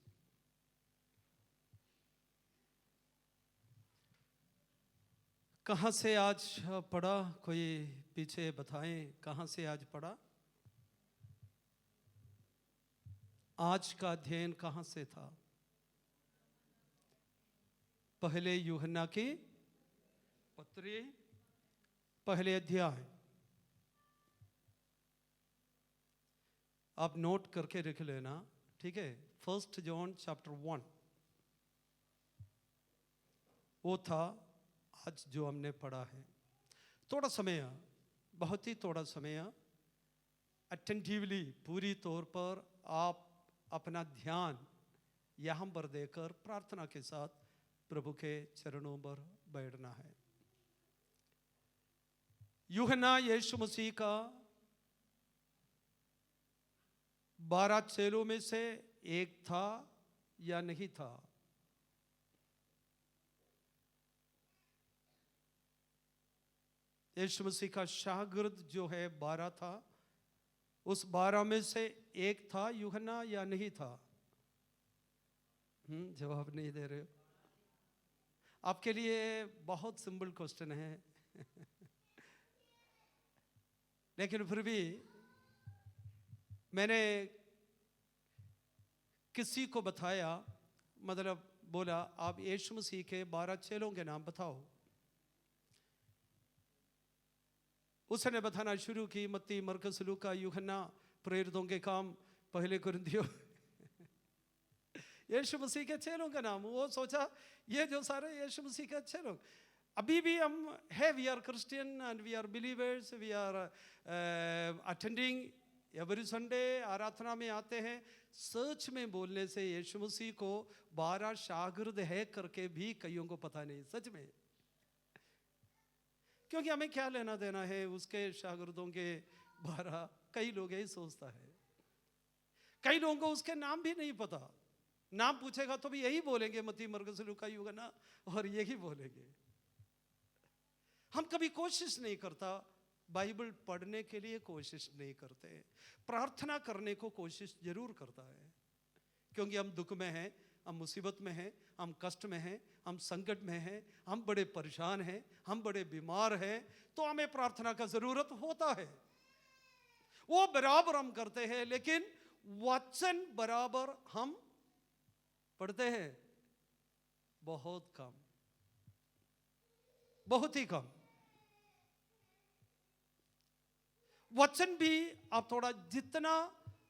कहाँ से आज पढ़ा, कोई पीछे बताएं, कहाँ से आज पढ़ा? आज का अध्ययन कहाँ से था? पहले यूहन्ना की पत्री पहले अध्याय। आप नोट करके रख लेना, ठीक है। 1 जॉन चैप्टर 1 वो था आज जो हमने पढ़ा है। थोड़ा समय, बहुत ही थोड़ा समय अटेंटिवली, पूरी तौर पर आप अपना ध्यान यहाँ पर देकर प्रार्थना के साथ प्रभु के चरणों पर बैठना है। यूहन्ना यीशु मसीह का 12 चेलों में से एक था या नहीं था? यीशु मसीह का शागिर्द जो है 12 था, उस 12 में से एक था यूहन्ना या नहीं था? जवाब नहीं दे रहे हो। आपके लिए बहुत सिंपल क्वेश्चन है लेकिन फिर भी मैंने किसी को बताया, मतलब बोला आप यीशु मसीह के 12 चेलों के नाम बताओ। उसने बताना शुरू की, मत्ती, मरकुस, लूका, यूहन्ना, प्रेरितों के काम, पहले कुरिन्थियों यीशु मसीह के चेलों का नाम। वो सोचा ये जो सारे यीशु मसीह के अच्छे लोग, अभी भी हम है, we are Christian and we are believers, we are attending every Sunday, आराधना में आते हैं। सच में बोलने से यीशु मसीह को 12 शागिर्द है करके भी कईयों को पता नहीं, सच में। क्योंकि हमें क्या लेना देना है उसके शागिर्दों के 12? कई लोग यही सोचता है। कई लोगों को उसके नाम भी नहीं पता। नाम पूछेगा तो भी यही बोलेंगे, मत्ती, मरकुस, लूका, यूहन्ना, और यही बोलेंगे। हम कभी कोशिश नहीं करता, बाइबल पढ़ने के लिए कोशिश नहीं करते, प्रार्थना करने को कोशिश जरूर करता है। क्योंकि हम दुख में हैं, हम मुसीबत में हैं, हम कष्ट में हैं, हम संकट में हैं, हम बड़े परेशान हैं, हम बड़े बीमार हैं, तो हमें प्रार्थना का जरूरत होता है। वो बराबर हम करते हैं, लेकिन वचन बराबर हम पढ़ते हैं बहुत कम, बहुत ही कम। वचन भी आप थोड़ा, जितना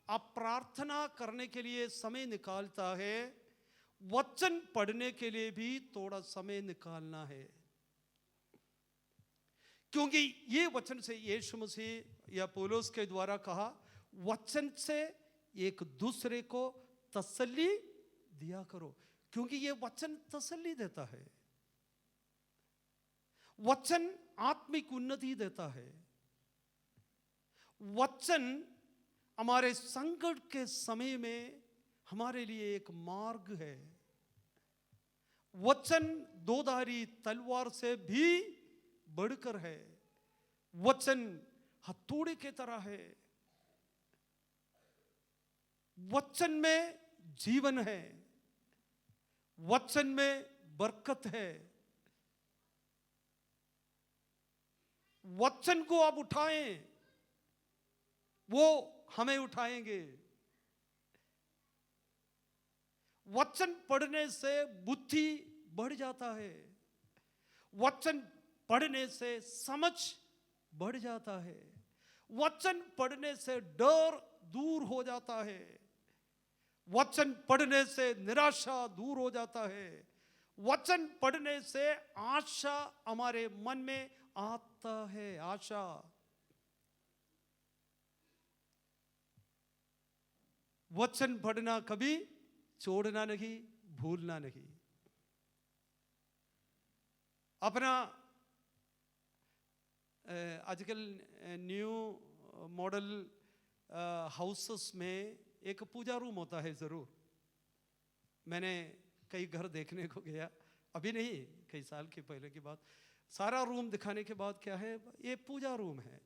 आप प्रार्थना करने के लिए समय निकालता है, वचन पढ़ने के लिए भी थोड़ा समय निकालना है। क्योंकि ये वचन से यीशु मसीह या पौलुस के द्वारा कहा, वचन से एक दूसरे को तसल्ली दिया करो। क्योंकि ये वचन तसल्ली देता है, वचन आत्मिक उन्नति देता है, वचन हमारे संकट के समय में हमारे लिए एक मार्ग है। वचन दोधारी तलवार से भी बढ़कर है। वचन हथौड़े की तरह है। वचन में जीवन है, वचन में बरकत है। वचन को आप उठाएं, वो हमें उठाएंगे। वचन पढ़ने से बुद्धि बढ़ जाता है, वचन पढ़ने से समझ बढ़ जाता है, वचन पढ़ने से डर दूर हो जाता है, वचन पढ़ने से निराशा दूर हो जाता है, वचन पढ़ने से आशा हमारे मन में आता है। आशा, वचन पढ़ना कभी छोड़ना नहीं, भूलना नहीं। अपना आजकल न्यू मॉडल हाउसेस में एक पूजा रूम होता है जरूर। मैंने कई घर देखने को गया, अभी नहीं, कई साल के पहले की बात। सारा रूम दिखाने के बाद क्या है, ये पूजा रूम है।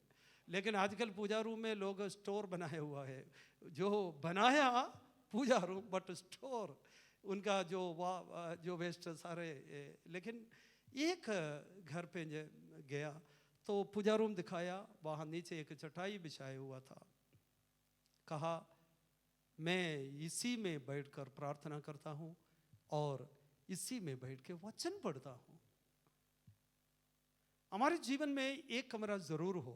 लेकिन आजकल पूजा रूम में लोग स्टोर बनाया हुआ है, जो बनाया पूजा रूम बट स्टोर उनका जो वेस्ट सारे। लेकिन एक घर पे गया तो पूजा रूम दिखाया, वहाँ नीचे एक चटाई बिछाया हुआ था। कहा मैं इसी में बैठकर प्रार्थना करता हूँ और इसी में बैठ के वचन पढ़ता हूँ। हमारे जीवन में एक कमरा जरूर हो,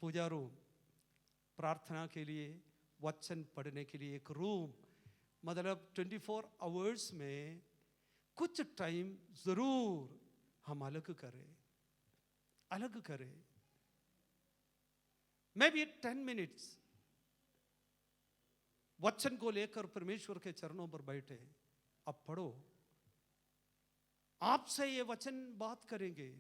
पूजा रूम, प्रार्थना के लिए, वचन पढ़ने के लिए एक रूम। मतलब 24 आवर्स में कुछ टाइम जरूर हम अलग करें, अलग करें। मे बी 10 मिनट्स वचन को लेकर परमेश्वर के चरणों पर बैठे, अब पढ़ो। आपसे ये वचन बात करेंगे।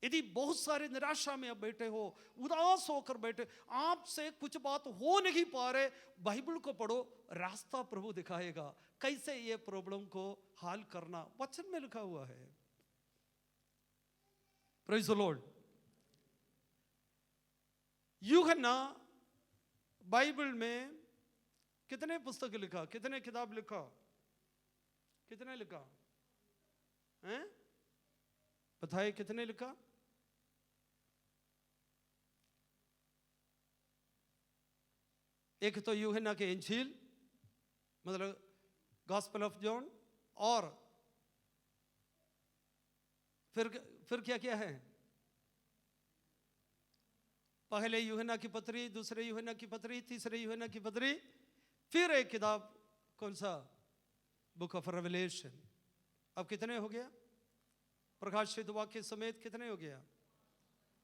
यदि बहुत सारे निराशा में आप बैठे हो, उदास होकर बैठे, आपसे कुछ बात हो नहीं पा रहे, बाइबल को पढ़ो, रास्ता प्रभु दिखाएगा कैसे ये प्रॉब्लम को हल करना। वचन में लिखा हुआ है। Praise the Lord. यूहन्ना बाइबल में कितने पुस्तक लिखा, कितने किताब लिखा, कितने लिखा हैं? बताइए कितने लिखा? एक तो यूहन्ना के इंजील, मतलब गॉस्पेल ऑफ जॉन, और फिर क्या क्या है? पहले यूहन्ना की पत्री, दूसरे यूहन्ना की पत्री, तीसरे यूहन्ना की पत्री, फिर एक किताब, कौन सा? Book of revelation. अब कितने हो गया? प्रकाशित वाक्य समेत कितने हो गया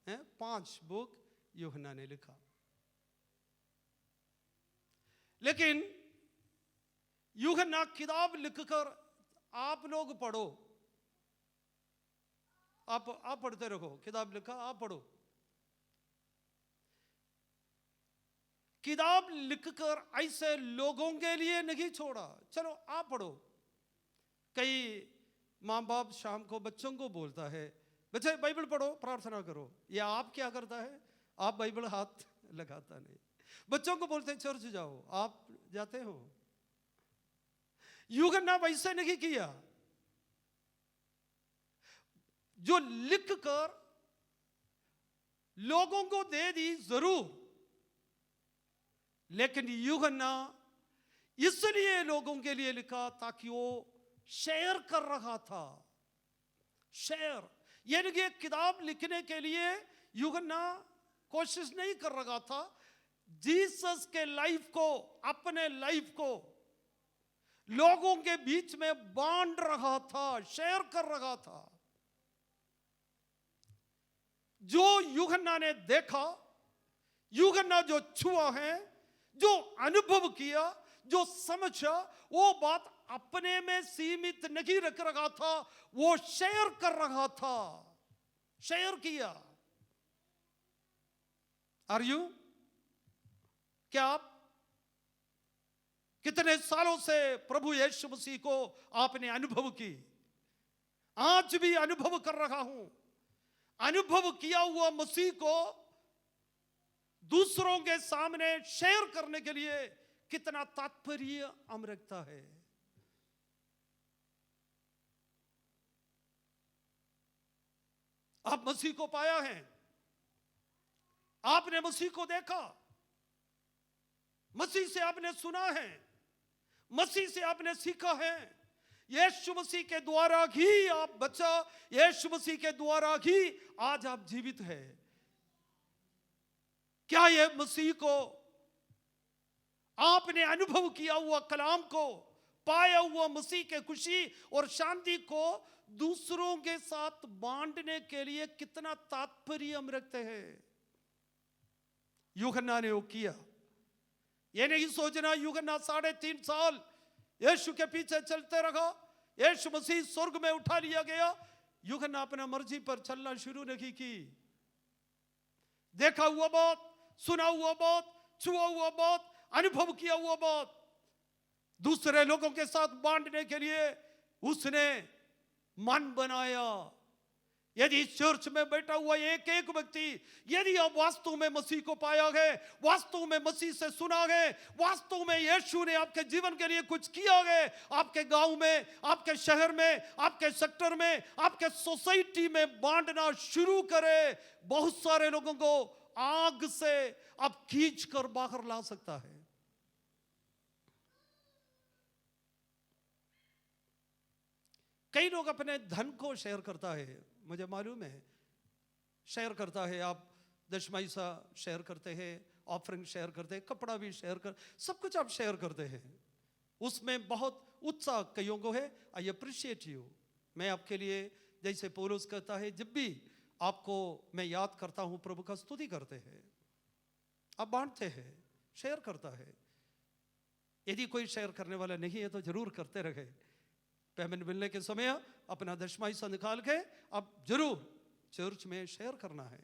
हैं? 5 बुक यूहन्ना ने लिखा। लेकिन यूहन्ना किताब लिखकर आप लोग पढ़ो, आप पढ़ते रहो, किताब लिखा आप पढ़ो। किताब लिखकर ऐसे लोगों के लिए नहीं छोड़ा, चलो आप पढ़ो। कई माँ बाप शाम को बच्चों को बोलता है, बच्चे बाइबल पढ़ो, प्रार्थना करो। या आप क्या करता है? आप बाइबल हाथ लगाता नहीं। बच्चों को बोलते हैं चर्च जाओ, आप जाते हो? यूहन्ना वैसे नहीं किया। जो लिखकर लोगों को दे दी जरूर, लेकिन यूहन्ना इसलिए लोगों के लिए लिखा ताकि वो शेयर कर रहा था। शेयर यानी कि किताब लिखने के लिए यूहन्ना कोशिश नहीं कर रहा था, जीसस के लाइफ को, अपने लाइफ को लोगों के बीच में बांट रहा था, शेयर कर रहा था। जो यूहन्ना ने देखा, यूहन्ना जो छुआ है, जो अनुभव किया, जो समझा, वो बात अपने में सीमित नहीं रख रहा था, वो शेयर कर रहा था, शेयर किया। Are you? क्या आप कितने सालों से प्रभु यीशु मसीह को आपने अनुभव की? आज भी अनुभव कर रहा हूं। अनुभव किया हुआ मसीह को दूसरों के सामने शेयर करने के लिए कितना तात्पर्य हम रखता है। आप मसीह को पाया है, आपने मसीह को देखा, मसीह से आपने सुना है, मसीह से आपने सीखा है। यीशु मसीह के द्वारा ही आप बचा, यीशु मसीह के द्वारा ही आज आप जीवित हैं। क्या ये मसीह को, आपने अनुभव किया हुआ कलाम को, पाया हुआ मसीह के खुशी और शांति को दूसरों के साथ बांटने के लिए कितना तात्पर्य हम रखते हैं? यूहन्ना ने वो किया। ये नहीं सोचना यूहन्ना 3.5 साल यीशु के पीछे चलते रहा, यीशु मसीह स्वर्ग में उठा लिया गया। यूहन्ना अपना मर्जी पर चलना शुरू नहीं की। देखा हुआ बात, सुना हुआ बात, छुआ हुआ बात, अनुभव किया हुआ बात दूसरे लोगों के साथ बांटने के लिए उसने मन बनाया। यदि चर्च में बैठा हुआ एक एक व्यक्ति, यदि आप वास्तव में मसीह को पाया है, वास्तव में मसीह से सुना है, वास्तव में यीशु ने आपके जीवन के लिए कुछ किया है, आपके गांव में, आपके शहर में, आपके सेक्टर में, आपके सोसाइटी में बांटना शुरू करे, बहुत सारे लोगों को आग से आप खींच कर बाहर ला सकता है। कई लोग अपने धन को शेयर करता है, मुझे मालूम है, शेयर करता है। आप दशमाइसा शेयर करते हैं, ऑफरिंग शेयर करते हैं, कपड़ा भी शेयर कर, सब कुछ आप शेयर करते हैं। उसमें बहुत उत्साह कईयों को है। I appreciate you. मैं आपके लिए, जैसे पौलुस कहता है, जब भी आपको मैं याद करता हूं, प्रभु का स्तुति करते हैं। आप बांटते हैं, शेयर करता है। यदि कोई शेयर करने वाला नहीं है तो जरूर करते रहे। पेमेंट मिलने के समय अपना दशमाइसा निकाल के अब जरूर चर्च में शेयर करना है।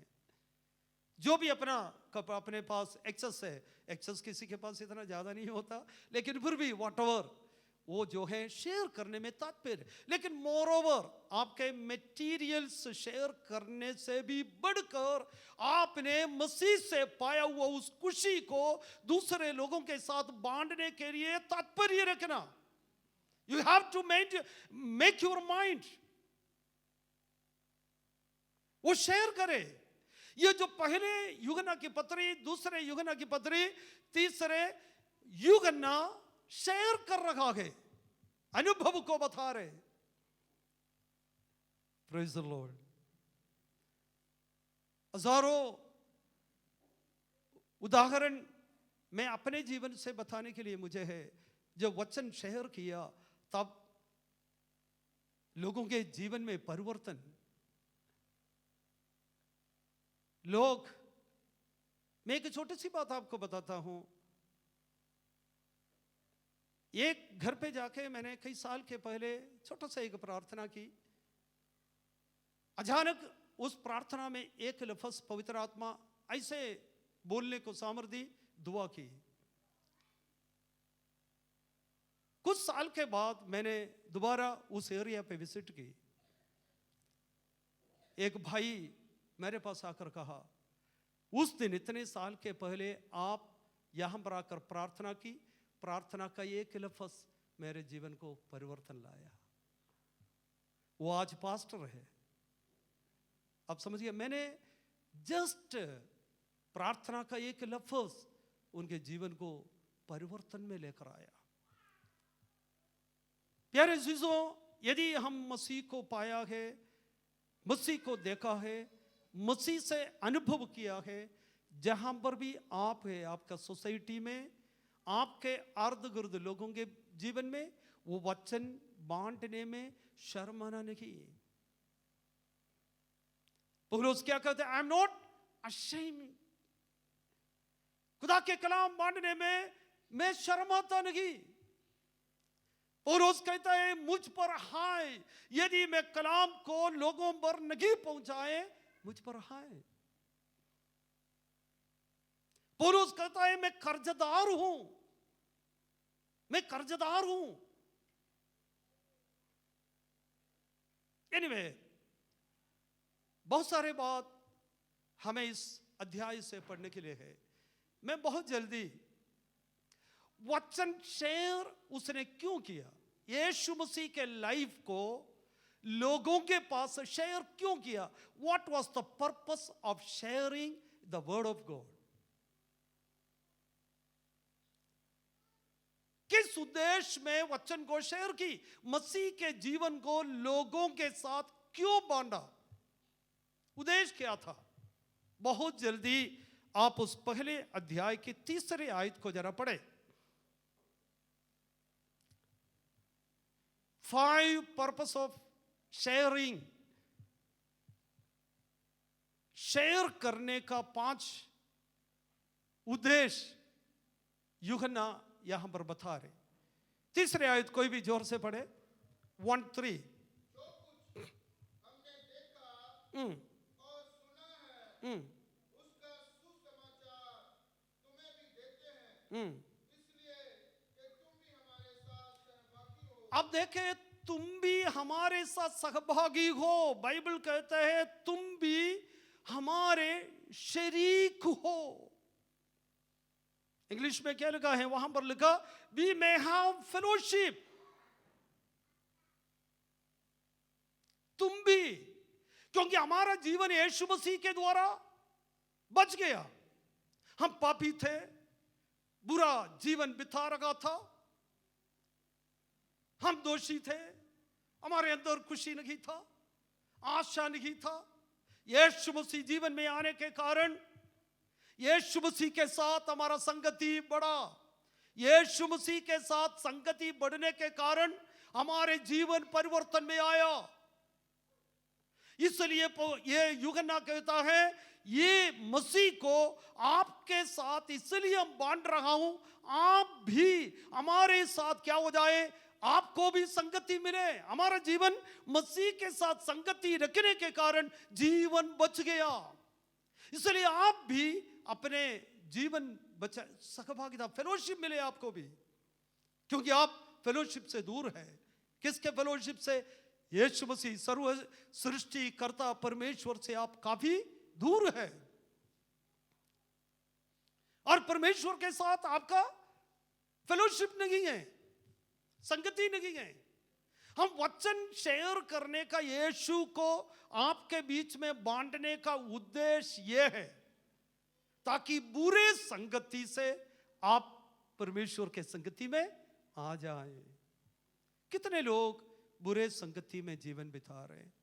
जो भी अपने पास एक्सेस है, एक्सेस किसी के पास इतना ज्यादा नहीं होता, लेकिन फिर भी व्हाटएवर वो जो है शेयर करने में तात्पर्य, लेकिन मोर ओवर आपके मटेरियल्स शेयर करने से भी बढ़कर आपने मसीह से पाया हुआ उस खुशी को दूसरे लोगों के साथ बांटने के लिए तात्पर्य रखना। You have to make your mind, वो शेयर करे। ये जो पहले यूहन्ना की पत्री, दूसरे यूहन्ना की पत्री, तीसरे यूहन्ना शेयर कर रहा है, अनुभव को बता रहे। Praise the Lord. हजारों उदाहरण मैं अपने जीवन से बताने के लिए मुझे है। जब वचन शेयर किया तब लोगों के जीवन में परिवर्तन। लोग, मैं एक छोटी सी बात आपको बताता हूं। एक घर पे जाके मैंने कई साल के पहले छोटा सा एक प्रार्थना की। अचानक उस प्रार्थना में एक लफ्ज पवित्र आत्मा ऐसे बोलने को सामर्थ्य दी, दुआ की। कुछ साल के बाद मैंने दोबारा उस एरिया पे विजिट की। एक भाई मेरे पास आकर कहा, उस दिन इतने साल के पहले आप यहां पर आकर प्रार्थना की, प्रार्थना का एक लफ्ज मेरे जीवन को परिवर्तन लाया। वो आज पास्टर है। अब समझिए, मैंने जस्ट प्रार्थना का एक लफ्ज उनके जीवन को परिवर्तन में लेकर आया। प्यारे अजीजों, यदि हम मसीह को पाया है, मसीह को देखा है, मसीह से अनुभव किया है, जहां पर भी आप है, आपका सोसाइटी में, आपके अर्ध गिर्द लोगों के जीवन में, वो वचन बांटने में शर्माना नहीं। पौलुस क्या कहते हैं? आई एम नॉट अशेम्ड। खुदा के कलाम बांटने में मैं शर्माता नहीं। पौलुस कहता है, मुझ पर हाय, यदि मैं कलाम को लोगों पर नहीं पहुंचाए, मुझ पर हाय। पौलुस कहता है, मैं कर्जदार हूं, मैं कर्जदार हूं। एनीवे, बहुत सारे बात हमें इस अध्याय से पढ़ने के लिए है। मैं बहुत जल्दी, वचन शेयर उसने क्यों किया? यीशु मसीह के लाइफ को लोगों के पास शेयर क्यों किया? What was the purpose of sharing the word of God? किस उद्देश्य में वचन को शेयर की? मसीह के जीवन को लोगों के साथ क्यों बांटा? उद्देश्य क्या था? बहुत जल्दी आप उस पहले अध्याय की तीसरे आयत को जरा पढ़े। 5 पर्पस ऑफ शेयरिंग। शेयर करने का 5 उद्देश्य यूहन्ना यहां पर बता रहे। तीसरे आयत कोई भी जोर से पढ़े। 1-3। हमने देखा और सुना है, उसका सुसमाचार तुम्हें भी देते हैं, इसलिए कि तुम भी हमारे साथ सहभागी हो। अब देखे, तुम भी हमारे साथ सहभागी हो। बाइबल कहता है तुम भी हमारे शरीक हो। इंग्लिश में क्या लिखा है? वहां पर लिखा, वी मे हैव फेलोशिप। तुम भी, क्योंकि हमारा जीवन यीशु मसीह के द्वारा बच गया। हम पापी थे, बुरा जीवन बिता रखा था, हम दोषी थे, हमारे अंदर खुशी नहीं था, आशा नहीं था। यीशु मसीह जीवन में आने के कारण यीशु मसीह के साथ हमारा संगति बढ़ा। यीशु मसीह के साथ संगति बढ़ने के कारण हमारे जीवन परिवर्तन में आया। इसलिए ये यूहन्ना कहता है, ये मसीह को आपके साथ इसलिए हम बांट रहा हूं, आप भी हमारे साथ क्या हो जाए, आपको भी संगति मिले। हमारा जीवन मसीह के साथ संगति रखने के कारण जीवन बच गया। इसलिए आप भी अपने जीवन बचा, सहभागिता, फेलोशिप मिले आपको भी, क्योंकि आप फेलोशिप से दूर है। किसके फेलोशिप से? यीशु मसीह सर्व सृष्टि कर्ता परमेश्वर से आप काफी दूर है, और परमेश्वर के साथ आपका फेलोशिप नहीं है, संगति नहीं है। हम वचन शेयर करने का, यीशु को आपके बीच में बांटने का उद्देश्य यह है ताकि बुरे संगति से आप परमेश्वर के संगति में आ जाएं। कितने लोग बुरे संगति में जीवन बिता रहे हैं।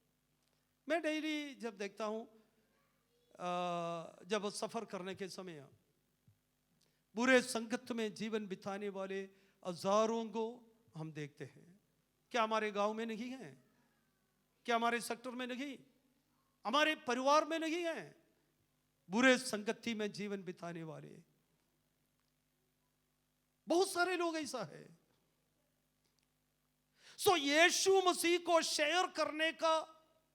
मैं डेली जब देखता हूं, जब सफर करने के समय बुरे संगत में जीवन बिताने वाले हजारों को हम देखते हैं। क्या हमारे गांव में नहीं है? क्या हमारे सेक्टर में नहीं? हमारे परिवार में नहीं है? बुरे संगति में जीवन बिताने वाले बहुत सारे लोग ऐसा है। सो यीशु मसीह को शेयर करने का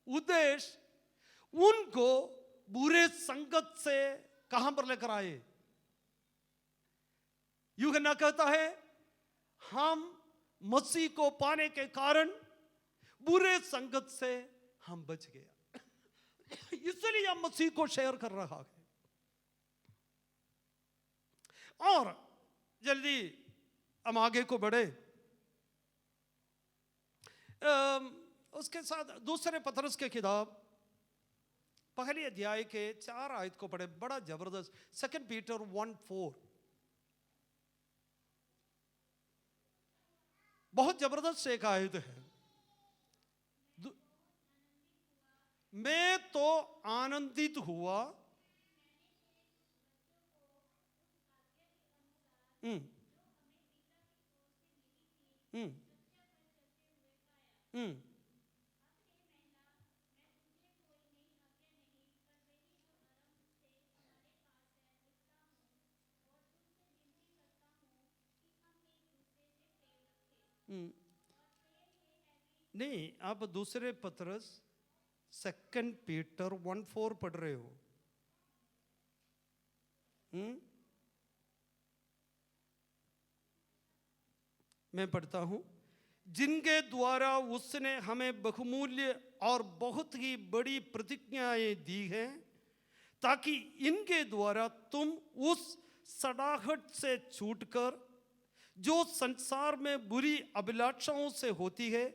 उद्देश्य उनको बुरे संगत से कहां पर लेकर आए। यूहन्ना कहता है हम मसीह को पाने के कारण बुरे संगत से हम बच गया, इसलिए हम मसीह को शेयर कर रहा है। और जल्दी हम आगे को बढ़े। उसके साथ दूसरे पतरस के किताब पहले अध्याय के 4 आयत को पढ़े, बड़ा जबरदस्त। 2 पीटर 1:4 बहुत जबरदस्त एक आयत है। मैं तो आनंदित हुआ नहीं, आप दूसरे पतरस 2 पीटर 1:4 पढ़ रहे हो। मैं पढ़ता हूं, जिनके द्वारा उसने हमें बहुमूल्य और बहुत ही बड़ी प्रतिज्ञाएं दी हैं, ताकि इनके द्वारा तुम उस सड़ाहट से छूटकर जो संसार में बुरी अभिलाषाओं से होती है,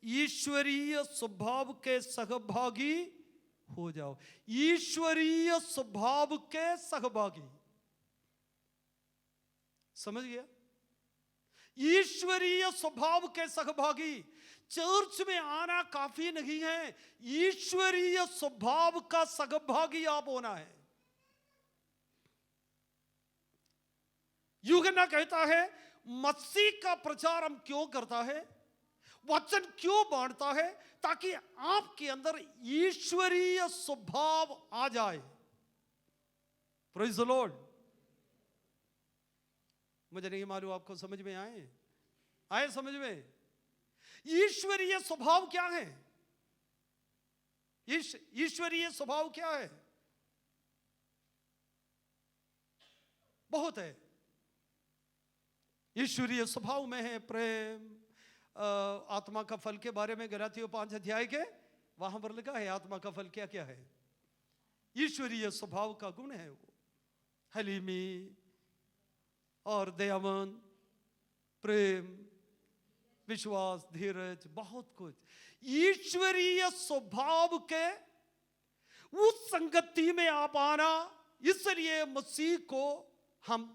ईश्वरीय स्वभाव के सहभागी हो जाओ। ईश्वरीय स्वभाव के सहभागी, समझ गया? ईश्वरीय स्वभाव के सहभागी। चर्च में आना काफी नहीं है, ईश्वरीय स्वभाव का सहभागी आप होना है। यूहन्ना कहता है मसीह का प्रचार हम क्यों करता है, वचन क्यों बांटता है, ताकि आपके अंदर ईश्वरीय स्वभाव आ जाए। Praise the Lord. मुझे नहीं मालूम आपको समझ में आए समझ में? ईश्वरीय स्वभाव क्या है? ईश्वरीय स्वभाव क्या है? बहुत है। ईश्वरीय स्वभाव में है प्रेम, आत्मा का फल के बारे में गलातियों 5 अध्याय के वहां पर लिखा है आत्मा का फल क्या क्या है। ईश्वरीय स्वभाव का गुण है वो हलीमी और दयावान, प्रेम, विश्वास, धीरज, बहुत कुछ। ईश्वरीय स्वभाव के उस संगति में आप आना, इसलिए मसीह को हम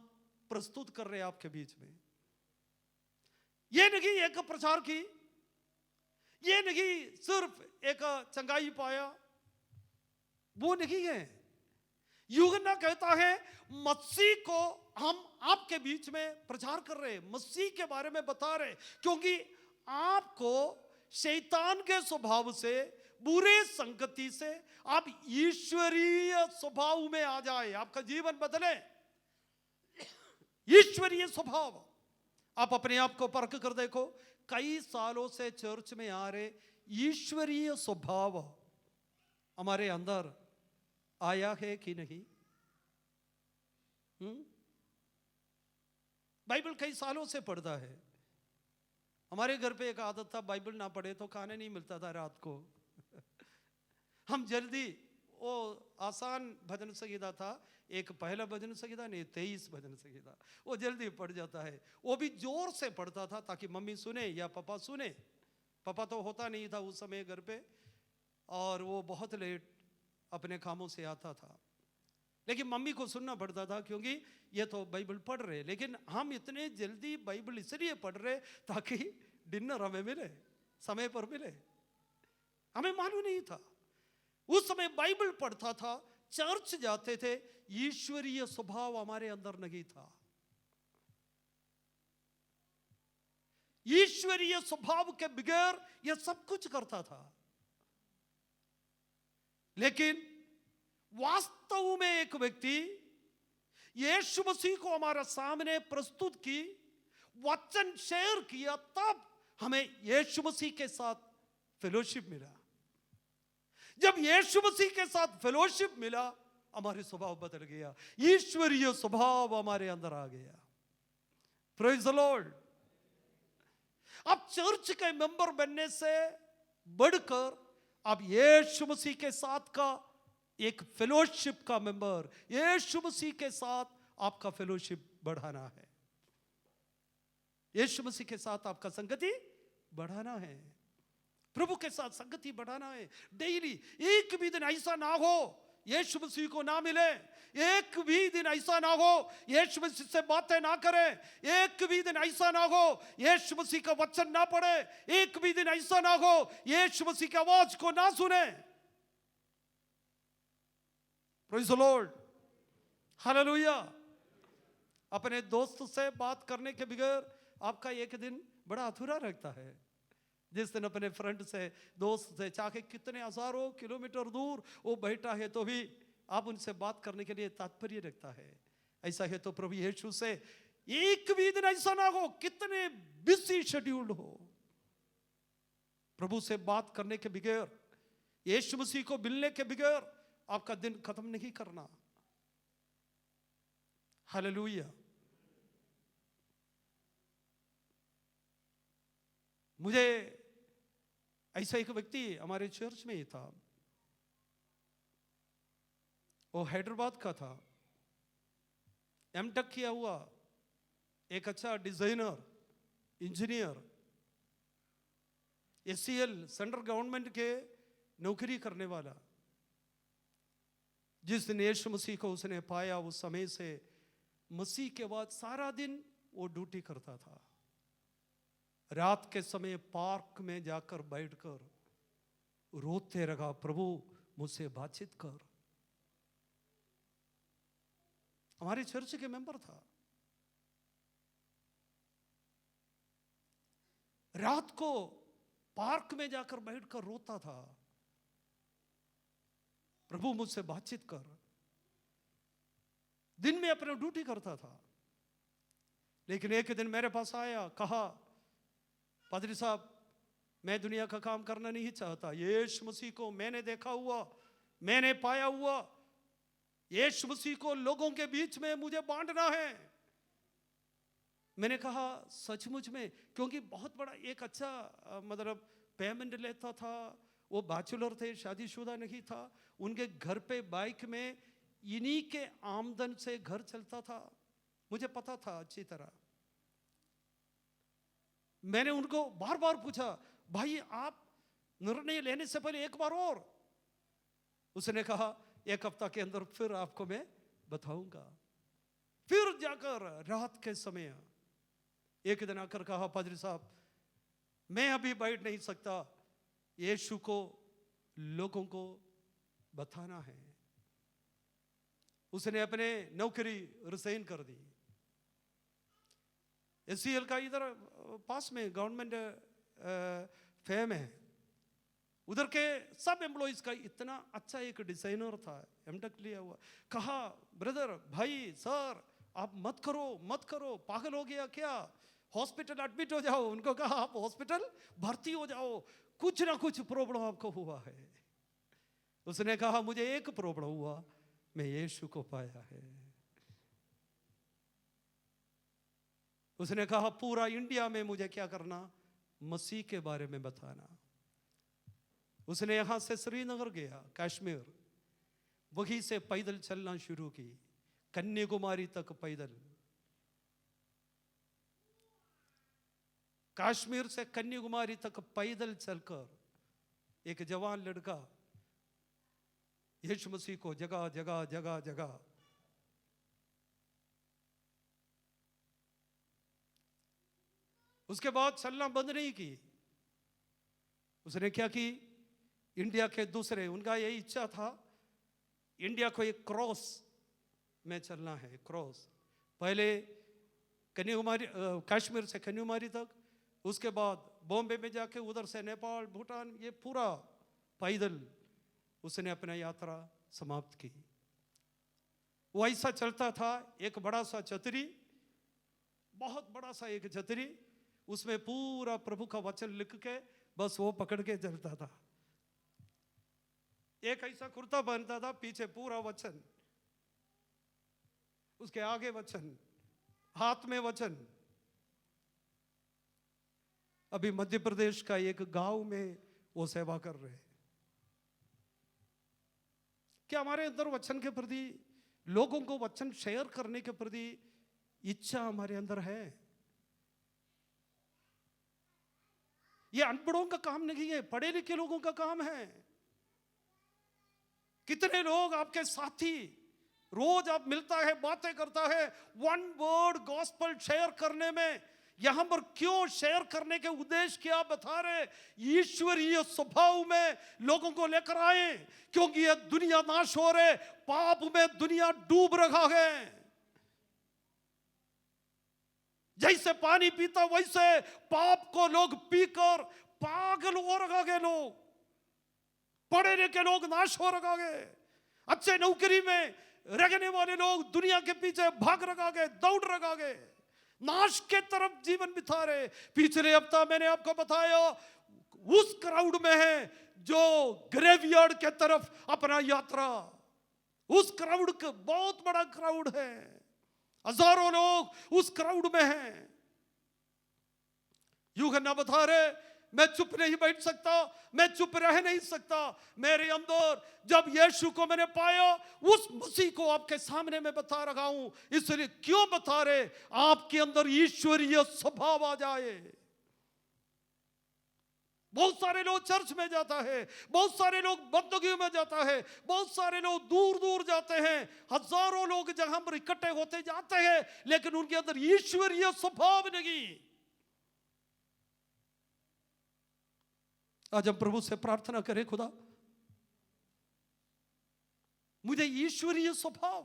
प्रस्तुत कर रहे हैं आपके बीच में। ये नहीं एक प्रचार की, ये नहीं सिर्फ एक चंगाई पाया, वो नहीं है। यूहन्ना कहता है मसीह को हम आपके बीच में प्रचार कर रहे हैं, मसीह के बारे में बता रहे हैं, क्योंकि आपको शैतान के स्वभाव से, बुरे संगति से आप ईश्वरीय स्वभाव में आ जाए, आपका जीवन बदले। ईश्वरीय स्वभाव आप अपने आप को परख कर देखो, कई सालों से चर्च में आ रहे ईश्वरीय स्वभाव हमारे अंदर आया है कि नहीं? बाइबल कई सालों से पढ़ता है, हमारे घर पे एक आदत था, बाइबल ना पढ़े तो खाने नहीं मिलता था रात को। हम जल्दी, वो आसान भजन संगीता था, एक पहला भजन संगीता नहीं 23 भजन संगीता, वो जल्दी पढ़ जाता है। वो भी जोर से पढ़ता था ताकि मम्मी सुने या पापा सुने। पापा तो होता नहीं था उस समय घर पे, और वो बहुत लेट अपने कामों से आता था, लेकिन मम्मी को सुनना पड़ता था क्योंकि ये तो बाइबल पढ़ रहे। लेकिन हम इतने जल्दी बाइबल इसलिए पढ़ रहे ताकि डिनर हमें मिले, समय पर मिले। हमें मालूम नहीं था उस समय बाइबल पढ़ता था, चर्च जाते थे, ईश्वरीय स्वभाव हमारे अंदर नहीं था। ईश्वरीय स्वभाव के बगैर यह सब कुछ करता था। लेकिन वास्तव में एक व्यक्ति यीशु मसीह को हमारा सामने प्रस्तुत की, वचन शेयर किया, तब हमें यीशु मसीह के साथ फेलोशिप मिला। जब यीशु मसीह के साथ फेलोशिप मिला, हमारे स्वभाव बदल गया, ईश्वरीय स्वभाव हमारे अंदर आ गया। Praise the Lord. अब चर्च के मेंबर बनने से बढ़कर अब यीशु मसीह के साथ का एक फेलोशिप का मेंबर, यीशु मसीह के साथ आपका फेलोशिप बढ़ाना है, यीशु मसीह के साथ आपका संगति बढ़ाना है, प्रभु के साथ संगति बढ़ाना है डेली। एक भी दिन ऐसा ना हो यीशु मसीह को ना मिले, एक भी दिन ऐसा ना हो यीशु मसीह से बातें ना करें, एक भी दिन ऐसा ना हो यीशु मसीह का वचन ना पढ़े, एक भी दिन ऐसा ना हो यीशु मसीह की आवाज को ना सुने। Praise the Lord, hallelujah. अपने दोस्त से बात करने के बगैर आपका एक दिन बड़ा अधूरा रहता है। जिस दिन अपने फ्रेंड से, दोस्त से, चाहे कितने हजारों किलोमीटर दूर वो बैठा है तो भी आप उनसे बात करने के लिए तात्पर्य रखता है। ऐसा है तो प्रभु यीशु से एक भी दिन ऐसा ना हो, कितने बिजी शेड्यूल्ड हो, प्रभु से बात करने के बगैर, यीशु मसीह को मिलने के बगैर आपका दिन खत्म नहीं करना। हालेलुया। मुझे ऐसा एक व्यक्ति हमारे चर्च में ही था, वो हैदराबाद का था, एमटेक किया हुआ, एक अच्छा designer, engineer, SCL central government के नौकरी करने वाला। जिस दिन यीशु मसीह को उसने पाया, उस समय से मसीह के बाद सारा दिन वो ड्यूटी करता था। रात के समय पार्क में जाकर बैठकर रोते रहा, प्रभु मुझसे बातचीत कर। हमारे चर्च के मेंबर था। रात को पार्क में जाकर बैठकर रोता था, प्रभु मुझसे बातचीत कर। दिन में अपने ड्यूटी करता था, लेकिन एक दिन मेरे पास आया, कहा पादरी साहब मैं दुनिया का काम करना नहीं चाहता, यीशु मसीह को मैंने देखा हुआ, मैंने पाया हुआ, यीशु मसीह को लोगों के बीच में मुझे बांटना है। मैंने कहा सचमुच में? क्योंकि बहुत बड़ा एक अच्छा मतलब पेमेंट लेता था, वो बैचलर थे, शादीशुदा नहीं था, उनके घर पे बाइक में इन्हीं के आमदन से घर चलता था, मुझे पता था अच्छी तरह। मैंने उनको बार बार पूछा, भाई आप निर्णय लेने से पहले एक बार और। उसने कहा एक हफ्ता के अंदर फिर आपको मैं बताऊंगा। फिर जाकर रात के समय एक दिन आकर कहा, पादरी साहब मैं अभी बैठ नहीं सकता, यीशु को लोगों को बताना है। उसने अपने नौकरी रिजाइन कर दी। एससीएल का इधर पास में गवर्नमेंट फेम है, उधर के सब एम्प्लॉइज का इतना अच्छा एक डिजाइनर था, एमटेक लिया हुआ। कहा ब्रदर, भाई, सर आप मत करो मत करो, पागल हो गया क्या, हॉस्पिटल एडमिट हो जाओ। उनको कहा आप हॉस्पिटल भर्ती हो जाओ, कुछ ना कुछ प्रॉब्लम आपको हुआ है। उसने कहा मुझे एक प्रॉब्लम हुआ, मैं यीशु को पाया है। उसने कहा पूरा इंडिया में मुझे क्या करना, मसीह के बारे में बताना। उसने यहां से श्रीनगर गया, कश्मीर, वहीं से पैदल चलना शुरू की, कन्याकुमारी तक पैदल। कश्मीर से कन्याकुमारी तक पैदल चलकर एक जवान लड़का यीशु मसीह को जगह जगह जगह जगह उसके बाद चलना बंद नहीं की। उसने क्या की, इंडिया के दूसरे, उनका यही इच्छा था, इंडिया को एक क्रॉस में चलना है, क्रॉस। पहले कन्याकुमारी, कश्मीर से कन्याकुमारी तक, उसके बाद बॉम्बे में जाके उधर से नेपाल, भूटान, ये पूरा पैदल उसने अपना यात्रा समाप्त की। वो ऐसा चलता था, एक बड़ा सा छतरी, बहुत बड़ा सा एक छतरी, उसमें पूरा प्रभु का वचन लिख के बस वो पकड़ के चलता था। एक ऐसा कुर्ता पहनता था, पीछे पूरा वचन, उसके आगे वचन, हाथ में वचन। अभी मध्य प्रदेश का एक गांव में वो सेवा कर रहे हैं। क्या हमारे अंदर वचन के प्रति, लोगों को वचन शेयर करने के प्रति इच्छा हमारे अंदर है? ये अनपढ़ों का काम नहीं है, पढ़े लिखे लोगों का काम है। कितने लोग आपके साथी, रोज आप मिलता है, बातें करता है, वन वर्ड गॉस्पेल शेयर करने में, यहां पर क्यों शेयर करने के उद्देश्य क्या बता रहे? ईश्वरीय स्वभाव में लोगों को लेकर आए, क्योंकि यह दुनिया नाश हो रहे, पाप में दुनिया डूब रहा है। जैसे पानी पीता वैसे पाप को लोग पीकर पागल हो रहा है। लोग पढ़े लिखे लोग नाश हो रहा है, अच्छे नौकरी में रहने वाले लोग दुनिया के पीछे भाग रहा है, दौड़ रहा है, नाश के तरफ जीवन बिता रहे। पिछले हफ्ता मैंने आपको बताया, उस क्राउड में है जो ग्रेवयार्ड के तरफ अपना यात्रा, उस क्राउड का बहुत बड़ा क्राउड है, हजारों लोग उस क्राउड में हैं। यूहन्ना बता रहे, मैं चुप नहीं बैठ सकता, मैं चुप रह नहीं सकता। मेरे अंदर जब यीशु को मैंने पाया, उस मसीह को आपके सामने मैं बता रहा हूं। इसलिए क्यों बता रहे? आपके अंदर ईश्वरीय स्वभाव आ जाए। बहुत सारे लोग चर्च में जाता है, बहुत सारे लोग बंदगियों में जाता है, बहुत सारे लोग दूर दूर जाते हैं, हजारों लोग जहां पर इकट्ठे होते जाते हैं, लेकिन उनके अंदर ईश्वरीय स्वभाव नहीं। आज हम प्रभु से प्रार्थना करें, खुदा मुझे ईश्वरीय स्वभाव,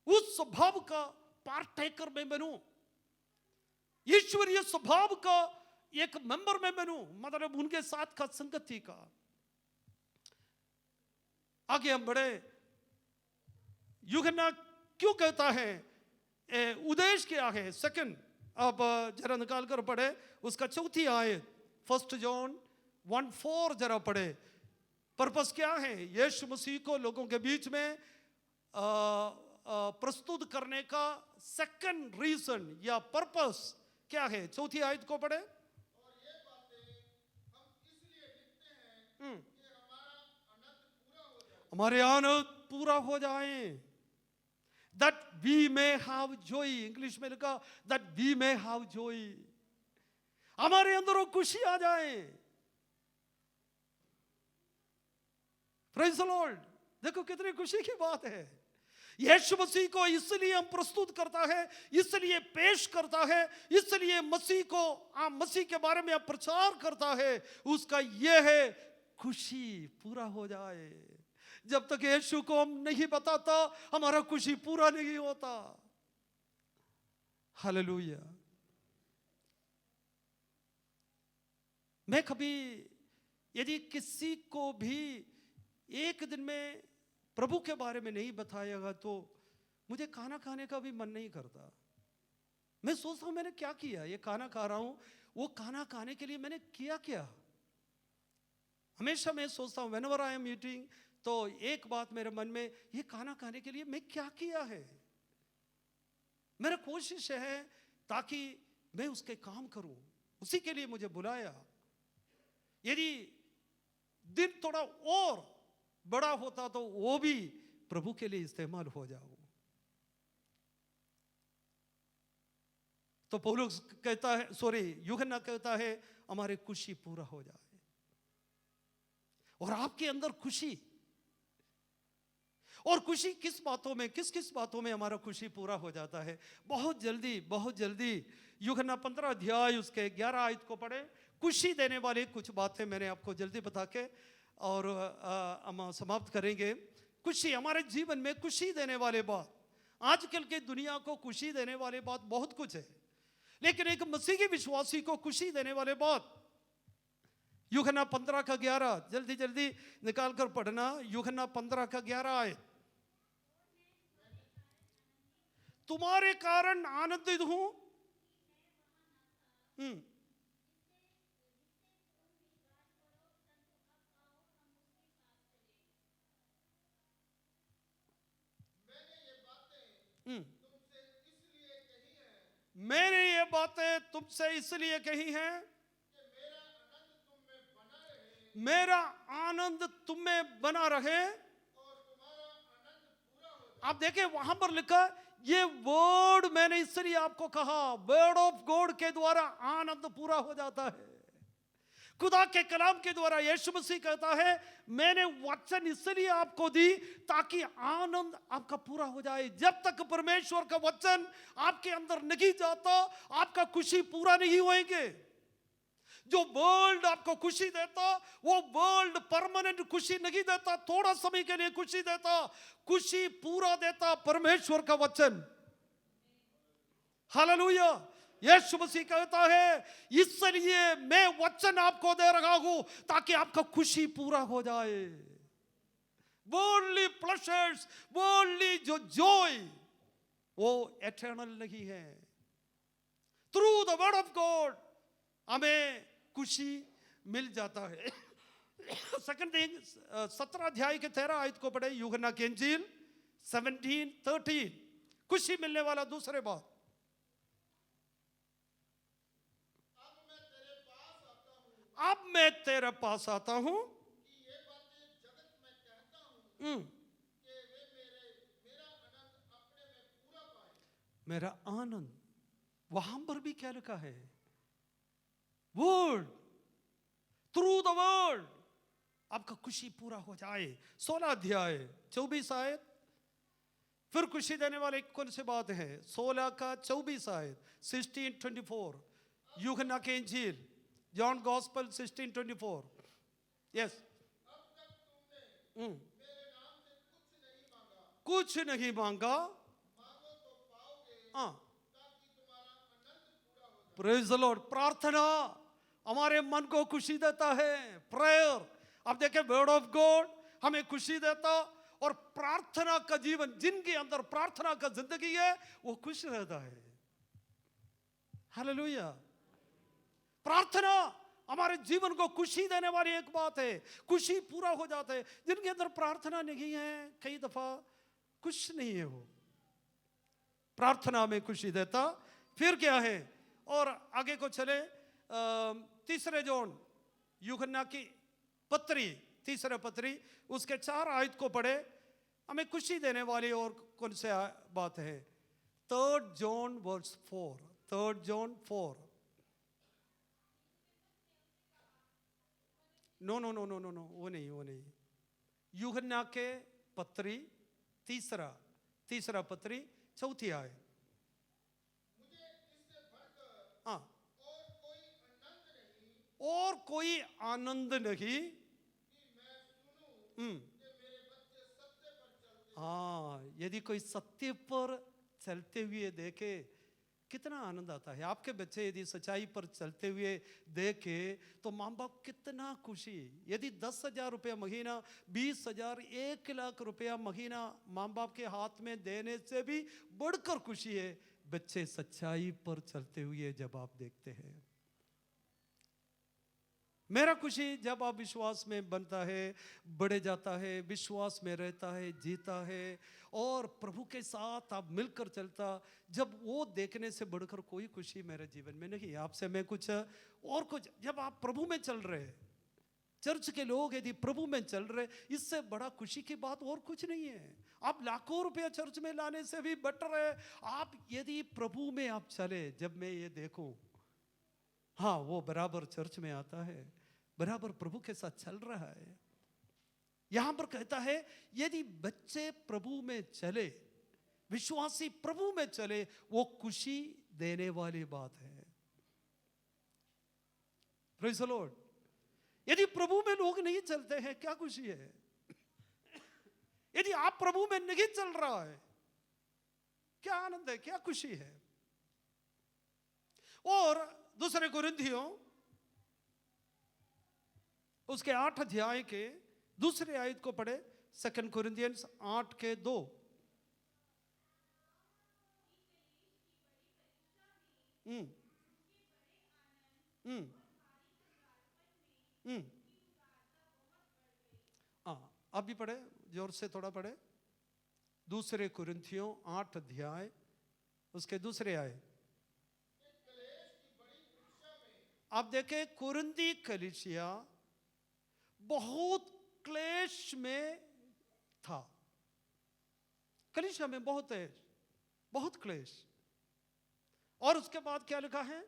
उस स्वभाव का पार्टेकर में बनूं, ईश्वरीय स्वभाव का एक मेंबर में बनूं, मतलब उनके साथ का संगति का। आगे हम बढ़े। यूहन्ना क्यों कहता है, उद्देश्य क्या है? सेकंड, अब जरा निकाल कर पढ़े उसका चौथी आयत, 1 जॉन 1:4 जरा पढ़े। पर्पस क्या है? यीशु मसीह को लोगों के बीच में प्रस्तुत करने का सेकंड रीजन या पर्पस क्या है? चौथी आयत को पढ़े। और ये बातें हम इसलिए लिखते हैं कि हमारे आनंद पूरा हो जाए, that we may have joy। English में लिखा that we may have joy, हमारे अंदर वो खुशी आ जाए। Praise the Lord। देखो कितनी खुशी की बात है। यीशु मसीह को इसलिए हम प्रस्तुत करता है, इसलिए पेश करता है, इसलिए मसीह को मसीह के बारे में प्रचार करता है, उसका यह है खुशी पूरा हो जाए। जब तक यीशु को हम नहीं बताता, हमारा खुशी पूरा नहीं होता। हालेलुया। मैं कभी यदि किसी को भी एक दिन में प्रभु के बारे में नहीं बताएगा तो मुझे खाना खाने का भी मन नहीं करता। मैं सोचता हूं मैंने क्या किया, ये खाना खा रहा हूं, वो खाना खाने के लिए मैंने किया क्या। हमेशा मैं सोचता हूं whenever I am eating, तो एक बात मेरे मन में, ये खाना खाने के लिए मैं क्या किया है। मेरा कोशिश है ताकि मैं उसके काम करूं, उसी के लिए मुझे बुलाया। यदि दिन थोड़ा और बड़ा होता तो वो भी प्रभु के लिए इस्तेमाल हो जाऊं। तो पौलुस कहता है, यूहन्ना कहता है, हमारे खुशी पूरा हो जाए। और आपके अंदर खुशी, और खुशी किस बातों में, किस किस बातों में हमारा खुशी पूरा हो जाता है? बहुत जल्दी यूहन्ना 15 अध्याय उसके 11 आयत को पढ़े। खुशी देने वाली कुछ बातें मैंने आपको जल्दी बता के और हम समाप्त करेंगे। खुशी, हमारे जीवन में खुशी देने वाले बात, आजकल के दुनिया को खुशी देने वाले बात बहुत कुछ है, लेकिन एक मसीही विश्वासी को खुशी देने वाले बात यूहन्ना 15 का 11, जल्दी निकाल कर पढ़ना। यूहन्ना 15 का 11 आए, तुम्हारे कारण आनंदित हूं। मैंने ये बातें तुमसे इसलिए कही हैं, मेरा आनंद तुम में बना रहे। आप देखें वहां पर लिखा, ये वर्ड मैंने इसलिए आपको कहा, वर्ड ऑफ गॉड के द्वारा आनंद पूरा हो जाता है। खुदा के कलाम के द्वारा यीशु मसीह कहता है, मैंने वचन इसलिए आपको दी ताकि आनंद आपका पूरा हो जाए। जब तक परमेश्वर का वचन आपके अंदर नहीं जाता, आपका खुशी पूरा नहीं होएंगे। जो वर्ल्ड आपको खुशी देता, वो वर्ल्ड परमानेंट खुशी नहीं देता, थोड़ा समय के लिए खुशी देता। खुशी पूरा देता परमेश्वर का वचन। हालेलुया। यीशु मसीह कहता है, इसलिए मैं वचन आपको दे रहा हूं ताकि आपका खुशी पूरा हो जाए। वर्ल्डली प्लेजर्स, वर्ल्डली जो जॉय, वो एटर्नल नहीं है। Through the word of God हमें खुशी मिल जाता है। सेकंड थिंग, 17 अध्याय के 13 आयत को पढ़े, यूहन्ना की इंजील 17:13। खुशी मिलने वाला दूसरे बात, अब मैं तेरे पास आता हूं कि ये बातें जगत में कहता हूं कि वे मेरा आनंद अपने में पूरा पाए। मेरा आनंद, वहां पर भी क्या लिखा है? वर्ड, थ्रू द वर्ड आपका खुशी पूरा हो जाए। 16 अध्याय 24 आयत, फिर खुशी देने वाले कौन सी बात है? 16 का 24 आयत, 16:24, यूहन्ना के इंजील, जॉन गॉस्पेल 16:24। यस, अब तक तुमने मेरे नाम से कुछ नहीं मांगा, मांगो तो पाओगे, ताकि तुम्हारा आनंद पूरा हो जाए। Praise the Lord. प्रार्थना हमारे मन को खुशी देता है। प्रेयर, अब देखें, वर्ड ऑफ गॉड हमें खुशी देता, और प्रार्थना का जीवन, जिनके अंदर प्रार्थना का जिंदगी है, वो खुश रहता है। हालेलुया। प्रार्थना हमारे जीवन को खुशी देने वाली एक बात है। खुशी पूरा हो जाता है। जिनके अंदर प्रार्थना नहीं है, कई दफा खुश नहीं है, वो प्रार्थना में खुशी देता। फिर क्या है? और आगे को चले, 3 जॉन, यूहन्ना की पत्री, 3 पत्री, उसके 4 आयत को पढ़े। हमें खुशी देने वाली और कौन से बात है? 3 जॉन वर्स 4, 3 जॉन 4। नो, वो नहीं। यूहन्ना के पत्री, तीसरा पत्री, 4 आयत। मुझे इससे बढ़कर और कोई आनंद नहीं कि मैं सुनूं कि मेरे बच्चे सत्य पर चलते। यदि कोई सत्य पर चलते हुए देखे, कितना आनंद आता है। आपके बच्चे यदि सच्चाई पर चलते हुए देखे तो माँ बाप कितना खुशी। यदि 10,000 रुपया महीना, 20,000, 1,00,000 रुपया महीना माँ बाप के हाथ में देने से भी बढ़कर खुशी है बच्चे सच्चाई पर चलते हुए जब आप देखते हैं। मेरा खुशी जब आप विश्वास में बनता है, बढ़े जाता है, विश्वास में रहता है, जीता है और प्रभु के साथ आप मिलकर चलता, जब वो देखने से बढ़कर कोई खुशी मेरे जीवन में नहीं। आपसे मैं कुछ और कुछ, जब आप प्रभु में चल रहे, चर्च के लोग यदि प्रभु में चल रहे, इससे बड़ा खुशी की बात और कुछ नहीं है। आप लाखों रुपया चर्च में लाने से भी बेटर है आप यदि प्रभु में आप चले। जब मैं ये देखूं, हाँ वो बराबर चर्च में आता है, बराबर प्रभु के साथ चल रहा है। यहां पर कहता है यदि बच्चे प्रभु में चले, विश्वासी प्रभु में चले, वो खुशी देने वाली बात है। Praise the Lord. यदि प्रभु में लोग नहीं चलते हैं, क्या खुशी है? यदि आप प्रभु में नहीं चल रहा है, क्या आनंद है, क्या खुशी है? और दूसरे कुरिन्थियों उसके 8 अध्याय के दूसरे आयत को पढ़े, 2 कुरिन्थियंस 8:2। आप भी पढ़े, जोर से थोड़ा पढ़े। दूसरे कुरिन्थियों 8 अध्याय उसके दूसरे आयत। आप देखें, कुरिन्थी कलीसिया बहुत क्लेश में था। कलीसिया में बहुत है, बहुत क्लेश। और उसके बाद क्या लिखा है?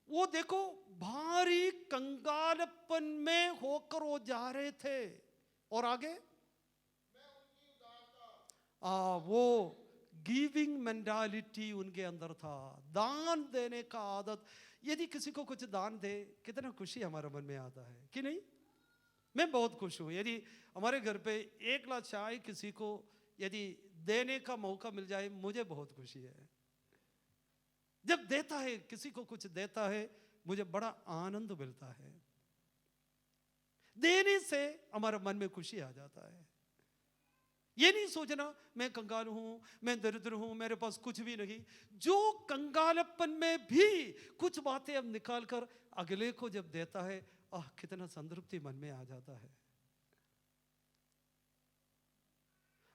वो देखो, भारी कंगालपन में होकर वो जा रहे थे। और आगे वो गिविंग मेंटालिटी उनके अंदर था, दान देने का आदत। यदि किसी को कुछ दान दे, कितना खुशी हमारे मन में आता है कि नहीं? मैं बहुत खुश हूं यदि हमारे घर पे 1 ग्लास चाय किसी को यदि देने का मौका मिल जाए, मुझे बहुत खुशी है। जब देता है, किसी को कुछ देता है, मुझे बड़ा आनंद मिलता है। देने से हमारे मन में खुशी आ जाता है। ये नहीं सोचना मैं कंगाल हूं, मैं दरिद्र हूं, मेरे पास कुछ भी नहीं। जो कंगालपन में भी कुछ बातें अब निकाल कर अगले को जब देता है, कितना संतृप्ति मन में आ जाता है।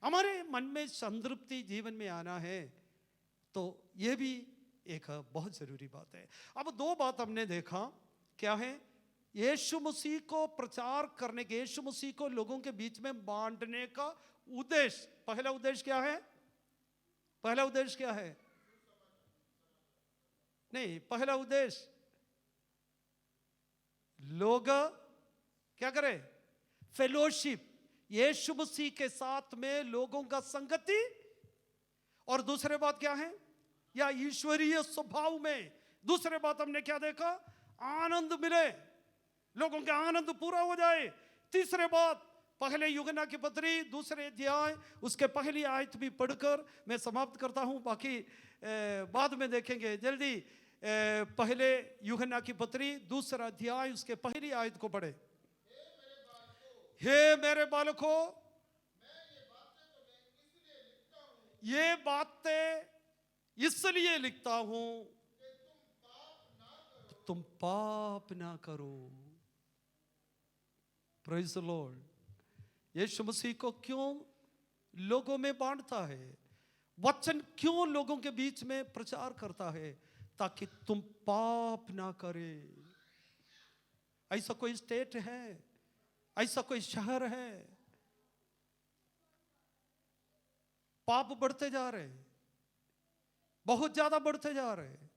हमारे मन में संतृप्ति जीवन में आना है, तो यह भी एक बहुत जरूरी बात है। अब 2 बात हमने देखा, क्या है? यीशु मसीह को प्रचार करने के, यीशु मसीह को लोगों के बीच में बांटने का उद्देश्य। पहला उद्देश्य क्या है? पहला उद्देश्य क्या है? नहीं, पहला उद्देश्य लोग क्या करें? फेलोशिप, यीशु मसीह के साथ में लोगों का संगति। और दूसरे बात क्या है? या ईश्वरीय स्वभाव में दूसरे बात हमने क्या देखा? आनंद मिले, लोगों का आनंद पूरा हो जाए। तीसरे बात, पहले यूहन्ना की पत्री 2 अध्याय उसके पहली आयत भी पढ़कर मैं समाप्त करता हूं, बाकी बाद में देखेंगे जल्दी। पहले यूहन्ना की पत्री 2 अध्याय उसके पहली आयत को पढ़े। हे मेरे बालकों, ये बातें इसलिए लिखता हूं तुम पाप ना करो। Praise the lord. Yeshu Masih को क्यों लोगों में बांटता है? वचन क्यों लोगों के बीच में प्रचार करता है? ताकि तुम पाप ना करे। ऐसा कोई स्टेट है, ऐसा कोई शहर है, पाप बढ़ते जा रहे हैं, बहुत ज्यादा बढ़ते जा रहे हैं।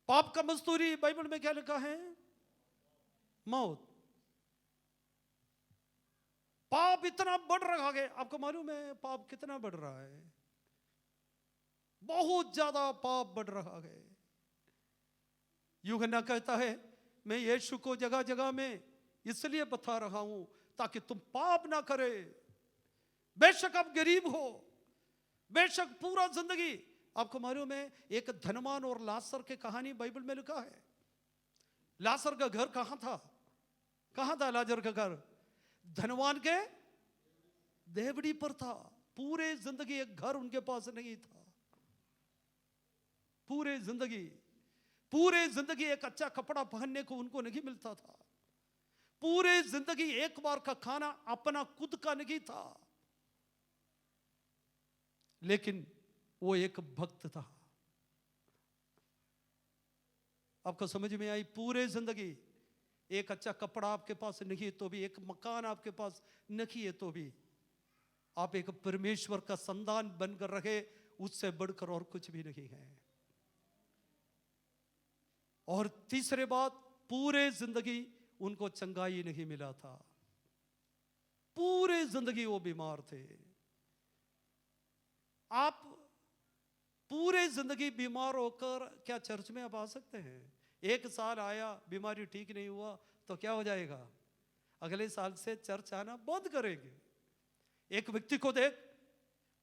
पाप का मजदूरी बाइबल में क्या लिखा है? मौत। पाप इतना बढ़ रहा है, आपको मालूम है पाप कितना बढ़ रहा है? बहुत ज्यादा पाप बढ़ रहा है। यूहन्ना कहता है, मैं यीशु को जगह जगह में इसलिए बता रहा हूं ताकि तुम पाप ना करे। बेशक आप गरीब हो, बेशक पूरा जिंदगी, आपको मालूम है एक धनवान और लाजर की कहानी बाइबल में लिखा है। लाजर का घर कहां था? कहां था लाजर का घर? धनवान के देवड़ी पर था। पूरे जिंदगी एक घर उनके पास नहीं था। पूरे जिंदगी एक अच्छा कपड़ा पहनने को उनको नहीं मिलता था। पूरे जिंदगी एक बार का खाना अपना खुद का नहीं था। लेकिन वो एक भक्त था। आपको समझ में आई? पूरे जिंदगी एक अच्छा कपड़ा आपके पास नहीं है तो भी, एक मकान आपके पास नहीं है तो भी, आप एक परमेश्वर का संतान बनकर रहे, उससे बढ़कर और कुछ भी नहीं है। और तीसरे बात, पूरे जिंदगी उनको चंगाई नहीं मिला था। पूरे जिंदगी वो बीमार थे। आप पूरे जिंदगी बीमार होकर क्या चर्च में आप आ सकते हैं? एक साल आया, बीमारी ठीक नहीं हुआ तो क्या हो जाएगा? अगले साल से चर्च आना बंद करेंगे। एक व्यक्ति को देख,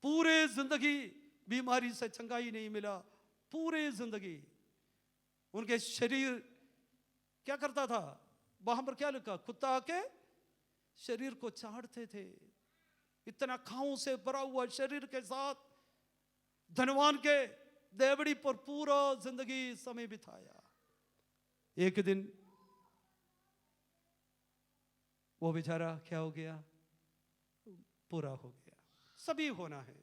पूरे जिंदगी बीमारी से चंगाई नहीं मिला। पूरे जिंदगी उनके शरीर क्या करता था? वहां पर क्या लिखा? कुत्ता आके शरीर को चाटते थे। इतना खाओं से भरा हुआ शरीर के साथ धनवान के देवड़ी पर पूरा जिंदगी समय बिताया। एक दिन वो बेचारा क्या हो गया? पूरा हो गया। सभी होना है,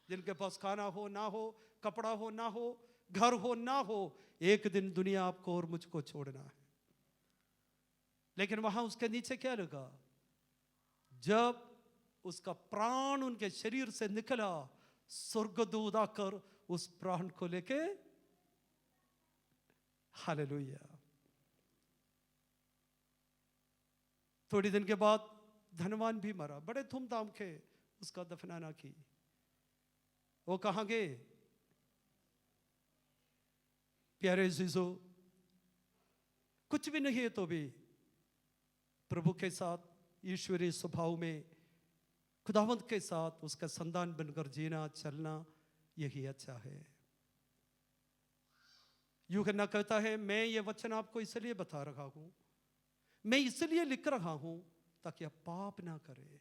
जिनके पास खाना हो ना हो, कपड़ा हो ना हो, घर हो ना हो, एक दिन दुनिया आपको और मुझको छोड़ना है। लेकिन वहां उसके नीचे क्या लगा? जब उसका प्राण उनके शरीर से निकला, स्वर्गदूत आकर उस प्राण को लेके, हालेलुया। थोड़ी दिन के बाद धनवान भी मरा। बड़े धूमधाम के उसका दफनाना की। वो कहां गए? प्यारे जीजो, कुछ भी नहीं है तो भी प्रभु के साथ ईश्वरीय स्वभाव में खुदावंत के साथ उसका संतान बनकर जीना चलना, यही अच्छा है। यूहन्ना कहता है, मैं ये वचन आपको इसलिए बता रहा हूं, मैं इसलिए लिख रहा हूं ताकि आप पाप ना करें।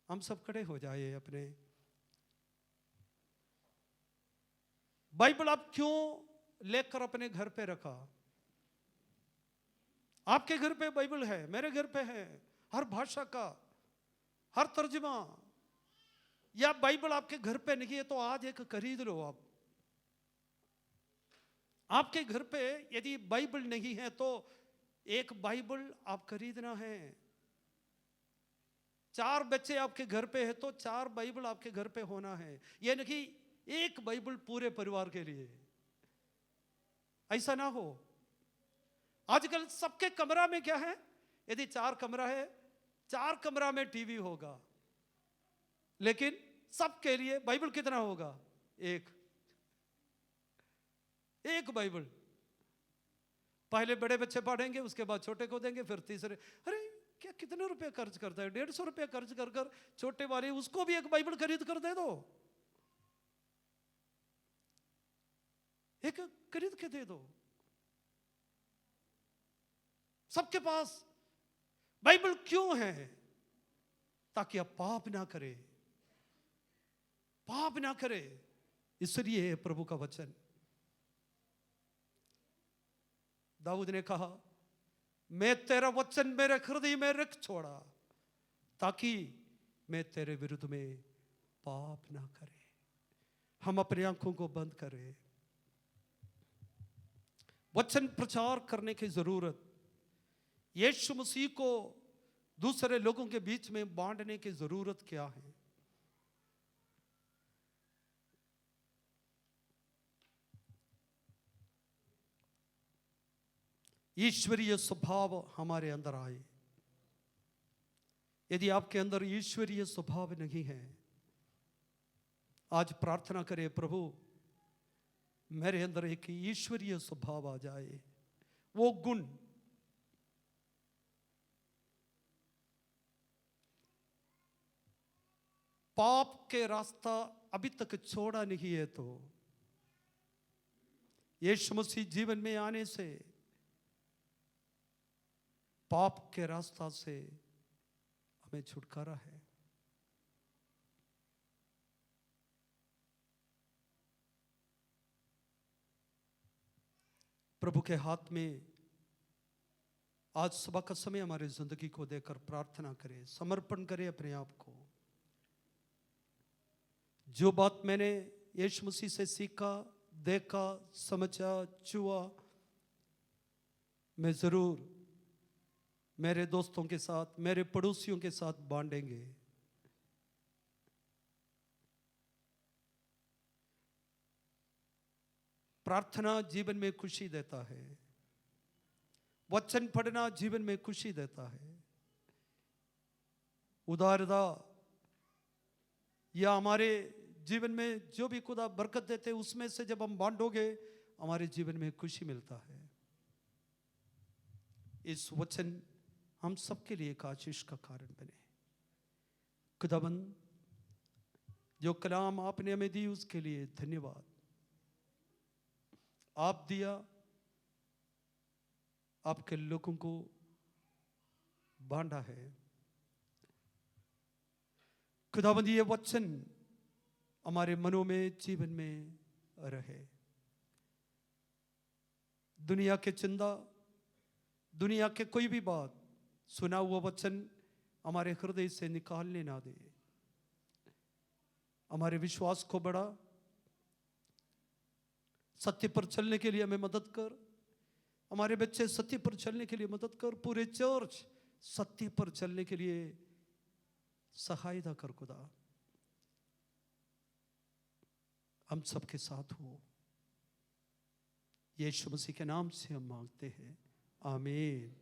हम सब खड़े हो जाए। अपने बाइबल आप क्यों लेकर अपने घर पे रखा? आपके घर पे बाइबल है, मेरे घर पे है, हर भाषा का, हर तर्जुमा। या बाइबल आपके घर पे नहीं है तो आज एक खरीद लो। आप आपके घर पे यदि बाइबल नहीं है तो एक बाइबल आप खरीदना है। 4 बच्चे आपके घर पे है तो 4 बाइबल आपके घर पे होना है। यह नहीं एक बाइबल पूरे परिवार के लिए, ऐसा ना हो। आजकल सबके कमरा में क्या है? यदि 4 कमरा है, 4 कमरा में टीवी होगा, लेकिन सबके लिए बाइबल कितना होगा? एक बाइबल। पहले बड़े बच्चे पढ़ेंगे, उसके बाद छोटे को देंगे, फिर तीसरे। अरे क्या कितने रुपए खर्च करता है? 150 रुपए खर्च कर कर छोटे वाले उसको भी एक बाइबल खरीद कर दे दो। एक खरीद के दे दो। सबके पास बाइबल क्यों है? ताकि आप पाप ना करें, पाप ना करें। इसलिए है प्रभु का वचन। दाऊद ने कहा, मैं तेरा वचन मेरे हृदय में रख छोड़ा ताकि मैं तेरे विरुद्ध में पाप ना करे। हम अपनी आंखों को बंद करें। वचन प्रचार करने की जरूरत, यीशु मसीह को दूसरे लोगों के बीच में बांटने की जरूरत क्या है? ईश्वरीय स्वभाव हमारे अंदर आए। यदि आपके अंदर ईश्वरीय स्वभाव नहीं है, आज प्रार्थना करें, प्रभु मेरे अंदर एक ईश्वरीय स्वभाव आ जाए। वो गुण, पाप के रास्ता अभी तक छोड़ा नहीं है तो यीशु मसीह जीवन में आने से पाप के रास्ता से हमें छुटकारा है। प्रभु के हाथ में आज सुबह का समय हमारी जिंदगी को देकर प्रार्थना करें, समर्पण करें अपने आप को। जो बात मैंने यीशु मसीह से सीखा, देखा, समझा, छुआ, मैं जरूर मेरे दोस्तों के साथ, मेरे पड़ोसियों के साथ बांटेंगे। प्रार्थना जीवन में खुशी देता है, वचन पढ़ना जीवन में खुशी देता है। उदारता या हमारे जीवन में जो भी खुदा बरकत देते हैं उसमें से जब हम बांटोगे हमारे जीवन में खुशी मिलता है। इस वचन हम सबके लिए एक आशीष का कारण बने। खुदाबंद जो कलाम आपने हमें दी उसके लिए धन्यवाद। आप दिया, आपके लोगों को बांटा है। खुदाबंद ये वचन हमारे मनों में, जीवन में रहे। दुनिया के चिंता, दुनिया के कोई भी बात, सुना हुआ वचन हमारे हृदय से निकालने ना दे। हमारे विश्वास को बढ़ा, सत्य पर चलने के लिए हमें मदद कर। हमारे बच्चे सत्य पर चलने के लिए मदद कर। पूरे चर्च सत्य पर चलने के लिए सहायता कर खुदा। हम सबके साथ हो, यीशु मसीह के नाम से हम मांगते हैं, आमीन।